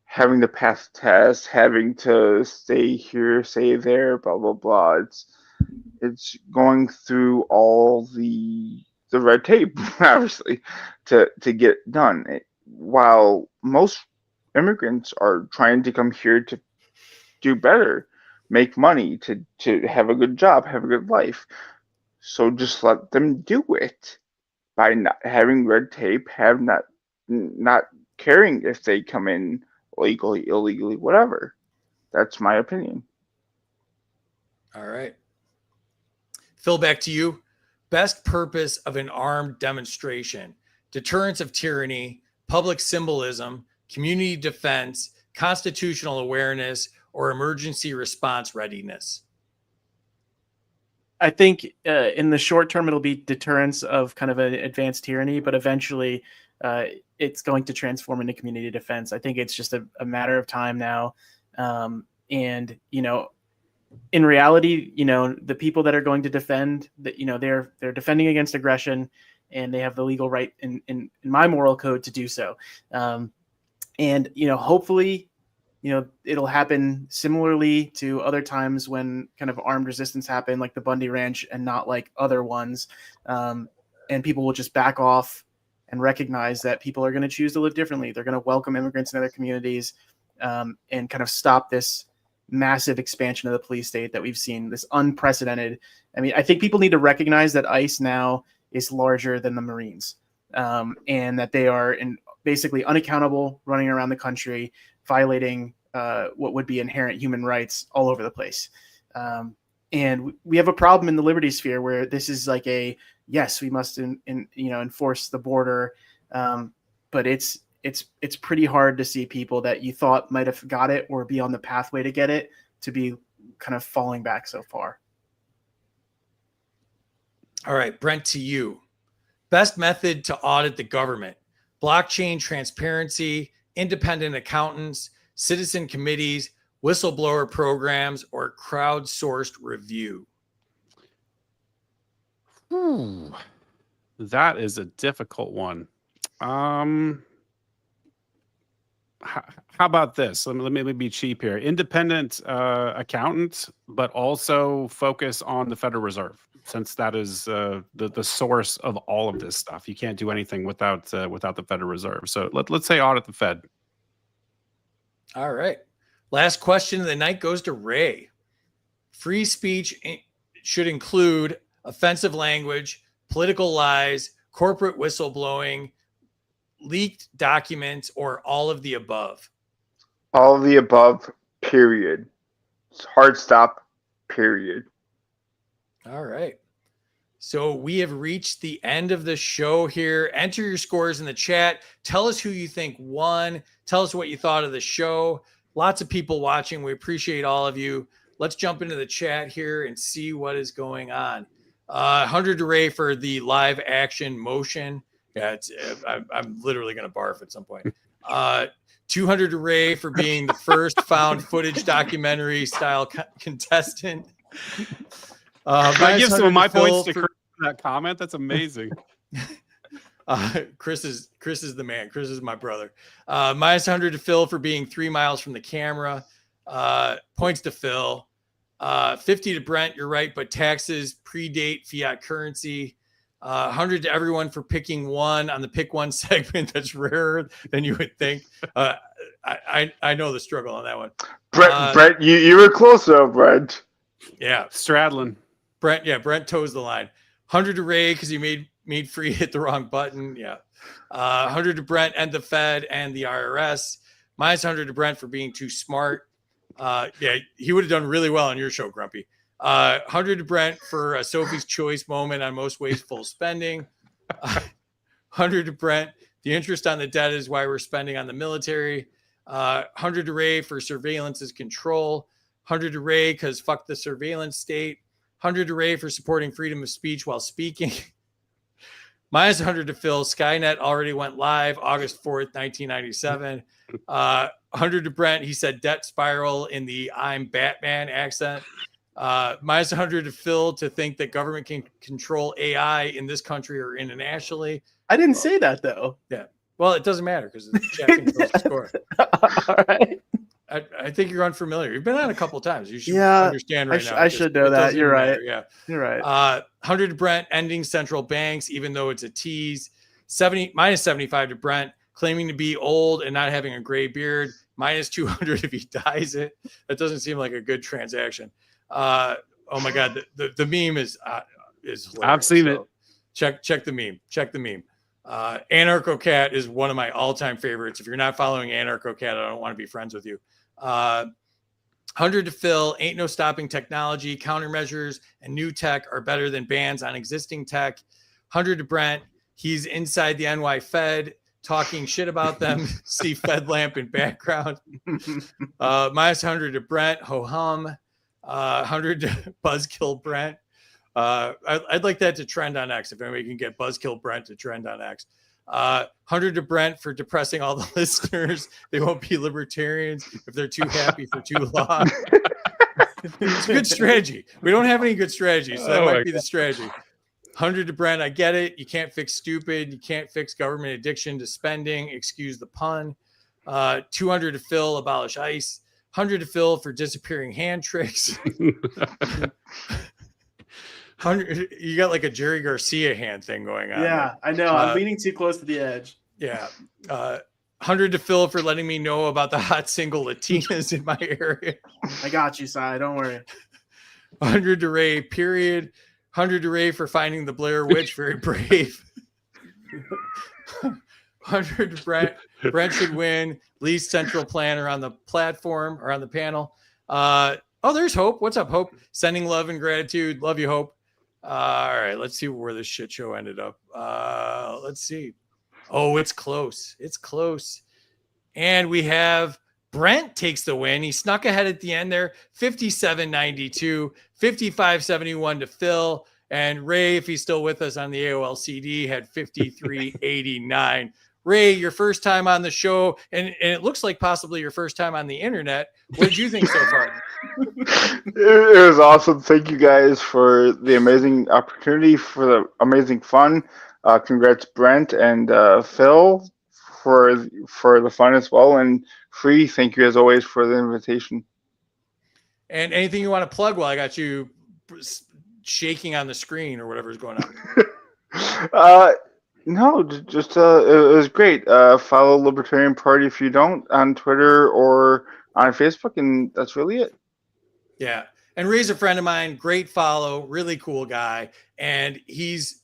having to pass tests, having to stay here, stay there, blah blah blah. It's going through all the red tape, obviously, to get done. While most immigrants are trying to come here to do better, make money, to have a good job, have a good life. So just let them do it by not having red tape, not caring if they come in legally, illegally, whatever. That's my opinion. All right. Phil, back to you. Best purpose of an armed demonstration: deterrence of tyranny, public symbolism, community defense, constitutional awareness, or emergency response readiness. I think in the short term, it'll be deterrence of kind of an advanced tyranny, but eventually it's going to transform into community defense. I think it's just a matter of time now. And, in reality, the people that are going to defend that, they're defending against aggression, and they have the legal right in my moral code to do so. And, hopefully, it'll happen similarly to other times when kind of armed resistance happened, like the Bundy Ranch, and not like other ones. And people will just back off and recognize that people are going to choose to live differently. They're going to welcome immigrants in their communities, and kind of stop this massive expansion of the police state that we've seen, this unprecedented. I mean, I think people need to recognize that ICE now is larger than the Marines, and that they are basically unaccountable, running around the country, violating what would be inherent human rights all over the place. And we have a problem in the liberty sphere where this is like yes, we must enforce the border, but it's pretty hard to see people that you thought might have got it or be on the pathway to get it to be kind of falling back so far. All right, Brent, to you. Best method to audit the government: blockchain transparency, independent accountants, citizen committees, whistleblower programs, or crowdsourced review. That is a difficult one. How about this? Let me be cheap here. Independent accountant, but also focus on the Federal Reserve, since that is the source of all of this stuff. You can't do anything without the Federal Reserve. So let's say audit the Fed. All right. Last question of the night goes to Ray. Free speech should include offensive language, political lies, corporate whistleblowing, leaked documents, or all of the above. All of the above, period. It's hard stop, period. All right. So we have reached the end of the show here. Enter your scores in the chat. Tell us who you think won. Tell us what you thought of the show. Lots of people watching. We appreciate all of you. Let's jump into the chat here and see what is going on. 100 to Ray for the live action motion. Yeah, I'm literally going to barf at some point. 200 to Ray for being the first found footage documentary style contestant. I give some of my points to Chris for that comment. That's amazing. Chris is the man. Chris is my brother. Minus 100 to Phil for being 3 miles from the camera. Points to Phil. 50 to Brent. You're right, but taxes predate fiat currency. 100 to everyone for picking one on the pick one segment. That's rarer than you would think. I know the struggle on that one. Brent, you were close though, Brent. Yeah, Straddling. Brent toes the line. 100 to Ray because he made Free hit the wrong button. Yeah. 100 to Brent and the Fed and the IRS. Minus 100 to Brent for being too smart. Yeah, he would have done really well on your show, Grumpy. 100 to Brent for a Sophie's Choice moment on most wasteful spending. 100 to Brent. The interest on the debt is why we're spending on the military. 100 to Ray for surveillance is control. 100 to Ray because fuck the surveillance state. 100 to Ray for supporting freedom of speech while speaking. Minus 100 to Phil. Skynet already went live August 4th, 1997. 100 to Brent. He said debt spiral in the I'm Batman accent. Minus 100 to Phil to think that government can control AI in this country or internationally. I didn't say that though. Yeah. Well, it doesn't matter because the chat controls the score. All right. I think you're unfamiliar. You've been on a couple times. You should Yeah, understand right now. I should know It that. doesn't You're matter. right. Yeah. You're right. 100 to Brent, ending central banks, even though it's a tease. Minus 75 to Brent, claiming to be old and not having a gray beard. Minus 200 if he dyes it. That doesn't seem like a good transaction. Oh my God, the meme is hilarious. I've seen it. Check the meme. Check the meme. Anarcho Cat is one of my all-time favorites. If you're not following Anarcho Cat, I don't want to be friends with you. 100 to Phil, ain't no stopping technology. Countermeasures and new tech are better than bans on existing tech. 100 to Brent, he's inside the NY Fed talking shit about them. See Fed lamp in background. Minus 100 to Brent, ho hum. 100 to Buzzkill Brent. I'd like that to trend on X. If anybody can get Buzzkill Brent to trend on X. 100 to Brent for depressing all the listeners. They won't be libertarians if they're too happy for too long. It's a good strategy. We don't have any good strategies, so that might be the strategy. 100 to Brent. I get it. You can't fix stupid. You can't fix government addiction to spending. Excuse the pun. 200 to Phil. Abolish ICE. 100 to Phil for disappearing hand tricks. 100, you got like a Jerry Garcia hand thing going on. Yeah, I know. I'm leaning too close to the edge. Yeah. 100 to Phil for letting me know about the hot single Latinas in my area. I got you, Sai. Don't worry. 100 to Ray, period. 100 to Ray for finding the Blair Witch. Very brave. 100 to Brent. Brent should win. Least central planner on the platform or on the panel. Oh, there's Hope. What's up, Hope? Sending love and gratitude. Love you, Hope. All right, let's see where this shit show ended up. Let's see. Oh, it's close. It's close. And we have Brent takes the win. He snuck ahead at the end there. 57.92, 55.71 to Phil. And Ray, if he's still with us on the AOL CD, had 53.89. Ray, your first time on the show, and it looks like possibly your first time on the internet. What did you think so far? It was awesome. Thank you guys for the amazing opportunity, for the amazing fun. Congrats, Brent and Phil, for the fun as well. And Free, thank you as always for the invitation. And anything you want to plug while I got you shaking on the screen or whatever's going on? No, just it was great. Follow Libertarian Party if you don't on Twitter or on Facebook, and that's really it. Yeah. And Ray's a friend of mine, great follow, really cool guy. And he's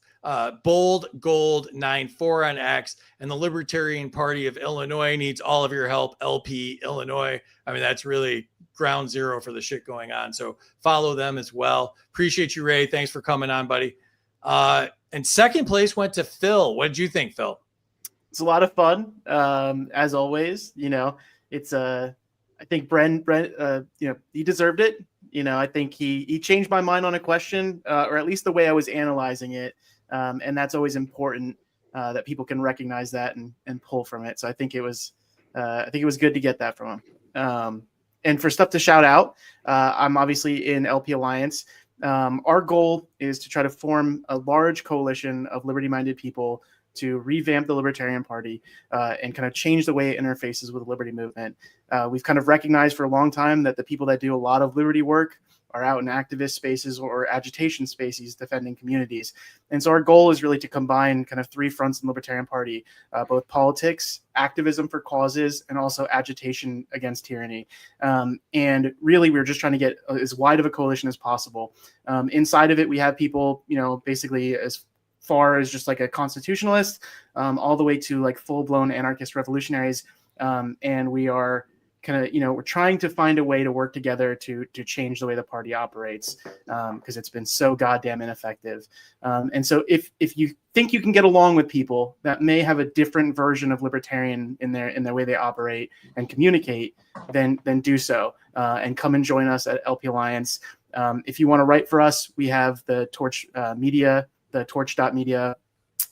Bold Gold 94 on X, and the Libertarian Party of Illinois needs all of your help. LP Illinois. I mean, that's really ground zero for the shit going on. So follow them as well. Appreciate you, Ray. Thanks for coming on, buddy. And second place went to Phil. What did you think, Phil? It's a lot of fun. As always, it's I think Brent, he deserved it. I think he changed my mind on a question, or at least the way I was analyzing it. And that's always important, that people can recognize that and pull from it. So I think it was good to get that from him. And for stuff to shout out, I'm obviously in LP Alliance. Our goal is to try to form a large coalition of liberty-minded people to revamp the Libertarian Party and kind of change the way it interfaces with the liberty movement. We've kind of recognized for a long time that the people that do a lot of liberty work are out in activist spaces or agitation spaces defending communities. And so our goal is really to combine kind of three fronts in the Libertarian Party, both politics, activism for causes, and also agitation against tyranny. And really, we're just trying to get as wide of a coalition as possible. Inside of it, we have people, basically as far as just like a constitutionalist, all the way to like full-blown anarchist revolutionaries. And we are kind of, we're trying to find a way to work together to change the way the party operates, because it's been so goddamn ineffective. And so if you think you can get along with people that may have a different version of libertarian in their way they operate and communicate, then do so, and come and join us at LP Alliance. If you want to write for us, we have the Torch Media, the torch.media.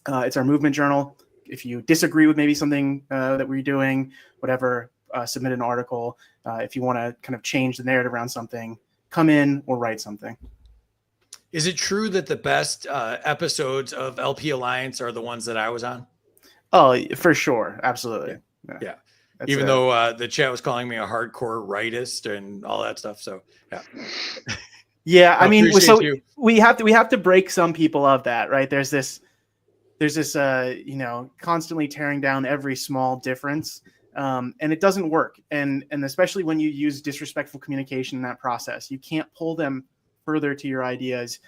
It's our movement journal. If you disagree with maybe something that we're doing, whatever, submit an article. If you want to kind of change the narrative around something, come in or write something. Is it true that the best episodes of LP Alliance are the ones that I was on? Oh, for sure. Absolutely. Yeah. Even though the chat was calling me a hardcore rightist and all that stuff. So, yeah. Yeah. I mean, so you. we have to break some people of that, right? There's this, constantly tearing down every small difference. And it doesn't work. And especially when you use disrespectful communication in that process, you can't pull them further to your ideas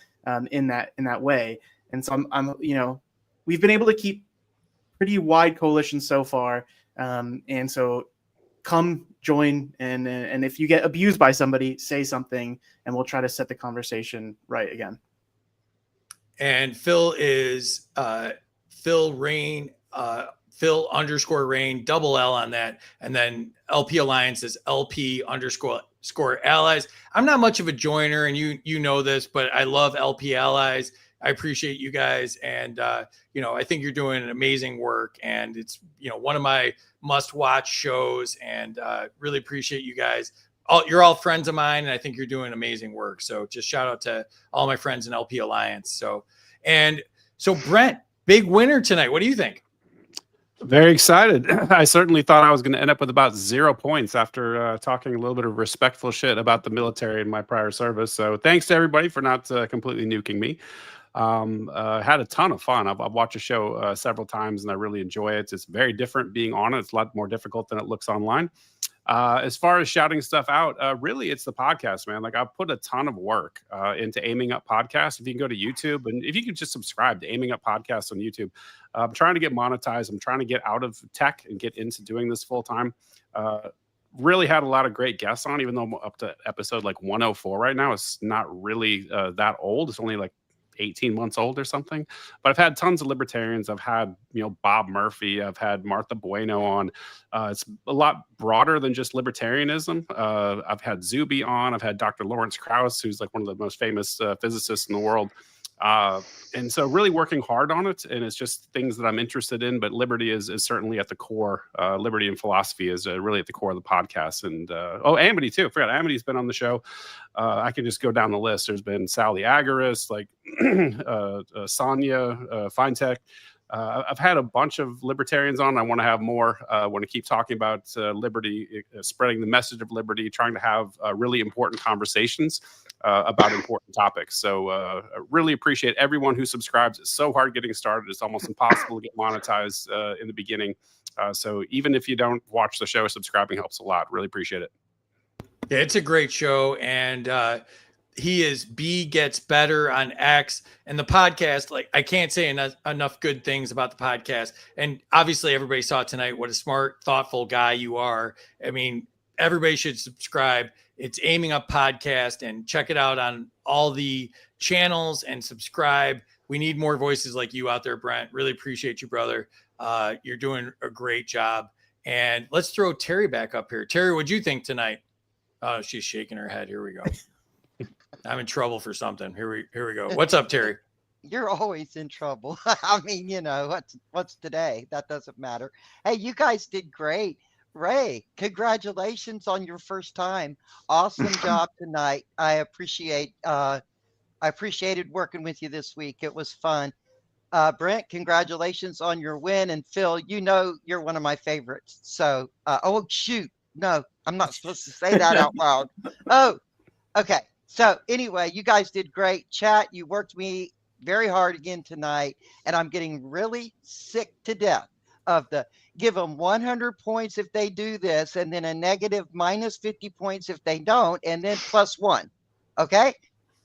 in that way. And so we've been able to keep pretty wide coalitions so far. And so come join, and if you get abused by somebody, say something, and we'll try to set the conversation right again. And Phil is Phil Rein, Phil_Rein, double L on that. And then LP Alliance is LP_allies. I'm not much of a joiner, and you know this, but I love LP Allies. I appreciate you guys. And, I think you're doing an amazing work, and it's, one of my must-watch shows, and really appreciate you guys. You're all friends of mine, and I think you're doing amazing work. So just shout out to all my friends in LP Alliance. So Brent, big winner tonight. What do you think? Very excited. I certainly thought I was going to end up with about 0 points after talking a little bit of respectful shit about the military in my prior service. So thanks to everybody for not completely nuking me. Had a ton of fun. I've watched the show several times, and I really enjoy it. It's very different being on it. It's a lot more difficult than it looks online. As far as shouting stuff out, really, it's the podcast, man. Like, I've put a ton of work into Aiming Up Podcast. If you can go to YouTube, and if you could just subscribe to Aiming Up Podcast on YouTube. I'm trying to get monetized. I'm trying to get out of tech and get into doing this full time. Really had a lot of great guests on, even though I'm up to episode like 104 right now. It's not really that old. It's only like 18 months old or something, but I've had tons of libertarians. I've had, Bob Murphy, I've had Martha Bueno on. It's a lot broader than just libertarianism. I've had Zuby on. I've had Dr. Lawrence Krauss, who's like one of the most famous physicists in the world. And so really working hard on it, and it's just things that I'm interested in, but liberty is certainly at the core. Liberty and philosophy is really at the core of the podcast. And Amity too. I forgot Amity's been on the show. I can just go down the list. There's been Sally Agaris, like Sonia Fintech. I've had a bunch of libertarians on. I want to have more. I want to keep talking about liberty, spreading the message of liberty, trying to have really important conversations about important topics. So I really appreciate everyone who subscribes. It's so hard getting started. It's almost impossible to get monetized in the beginning. So even if you don't watch the show, subscribing helps a lot. Really appreciate it. Yeah, it's a great show. And he is B Gets Better on X, and the podcast, like, I can't say enough good things about the podcast. And obviously everybody saw tonight what a smart, thoughtful guy you are. I mean, everybody should subscribe. It's Aiming Up Podcast, and check it out on all the channels and subscribe. We need more voices like you out there, Brent. Really appreciate you, brother. You're doing a great job. And let's throw Terry back up here. Terry, what'd you think tonight? Oh, she's shaking her head. Here we go. I'm in trouble for something. Here we go. What's up, Terry? You're always in trouble. I mean, what's today? That doesn't matter. Hey, you guys did great. Ray, congratulations on your first time. Awesome job tonight. I appreciated working with you this week. It was fun. Brent, congratulations on your win. And Phil, you're one of my favorites. So, oh shoot, no, I'm not supposed to say that out loud. Oh, okay. So anyway, you guys did great. Chat, you worked me very hard again tonight, and I'm getting really sick to death of the give them 100 points if they do this, and then a negative minus 50 points if they don't, and then plus one. Okay?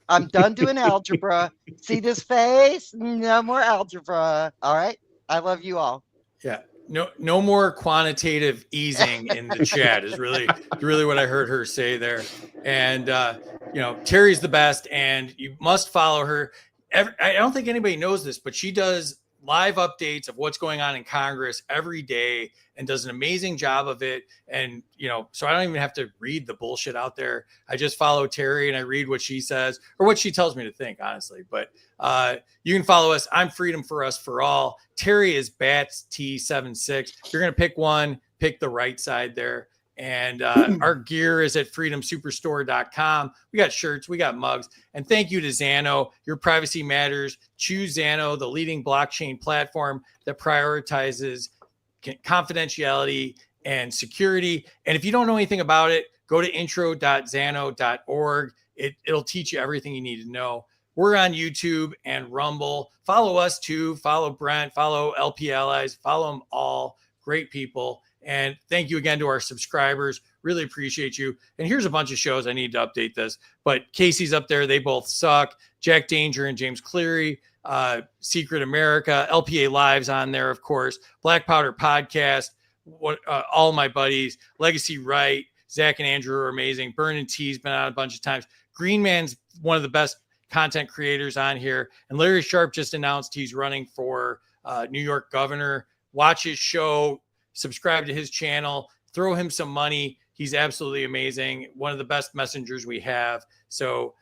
I'm done doing algebra. See this face? No more algebra. All right? I love you all. Yeah. No more quantitative easing in the chat is really what I heard her say there. And Terry's the best, and you must follow her. I don't think anybody knows this, but she does live updates of what's going on in Congress every day and does an amazing job of it. And, so I don't even have to read the bullshit out there. I just follow Terry and I read what she says or what she tells me to think, honestly. But you can follow us. I'm Freedom for Us for All. Terry is Bats T76. If you're going to pick one, pick the right side there. And our gear is at freedomsuperstore.com. We got shirts, we got mugs. And thank you to Xano. Your privacy matters. Choose Xano, the leading blockchain platform that prioritizes confidentiality and security. And if you don't know anything about it, go to intro.xano.org. It'll teach you everything you need to know. We're on YouTube and Rumble. Follow us too. Follow Brent. Follow LP Allies. Follow them all. Great people. And thank you again to our subscribers. Really appreciate you. And here's a bunch of shows. I need to update this, but Casey's up there. They both suck. Jack Danger and James Cleary, Secret America, LPA Lives on there, of course. Black Powder Podcast, all my buddies. Legacy Right, Zach and Andrew are amazing. Burn and T's been on a bunch of times. Green Man's one of the best content creators on here. And Larry Sharp just announced he's running for New York governor. Watch his show. Subscribe to his channel, throw him some money. He's absolutely amazing. One of the best messengers we have. So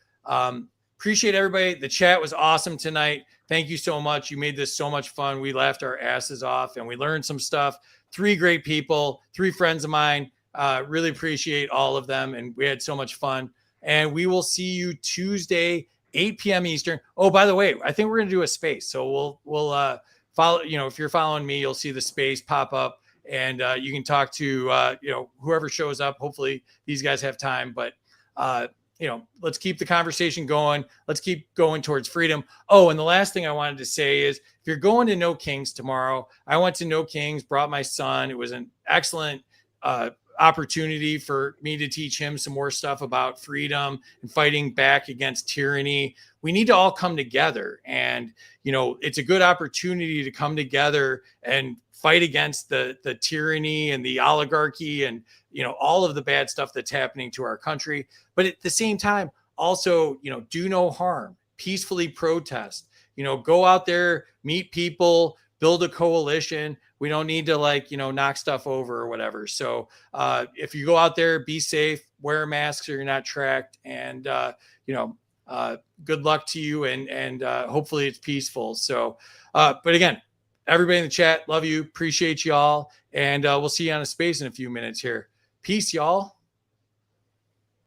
appreciate everybody. The chat was awesome tonight. Thank you so much. You made this so much fun. We laughed our asses off and we learned some stuff. 3 great people, 3 friends of mine. Really appreciate all of them. And we had so much fun. And we will see you Tuesday, 8 p.m. Eastern. Oh, by the way, I think we're going to do a space. So we'll follow, if you're following me, you'll see the space pop up. And you can talk to, whoever shows up. Hopefully these guys have time. But, let's keep the conversation going. Let's keep going towards freedom. Oh, and the last thing I wanted to say is if you're going to No Kings tomorrow, I went to No Kings, brought my son. It was an excellent opportunity for me to teach him some more stuff about freedom and fighting back against tyranny. We need to all come together. And, it's a good opportunity to come together and fight against the tyranny and the oligarchy and, all of the bad stuff that's happening to our country. But at the same time, also, do no harm, peacefully protest, go out there, meet people, build a coalition. We don't need to knock stuff over or whatever. So if you go out there, be safe, wear a mask so you're not tracked, and, good luck to you. And hopefully it's peaceful. So, but again, everybody in the chat, love you, appreciate y'all. And we'll see you on a space in a few minutes here. Peace, y'all.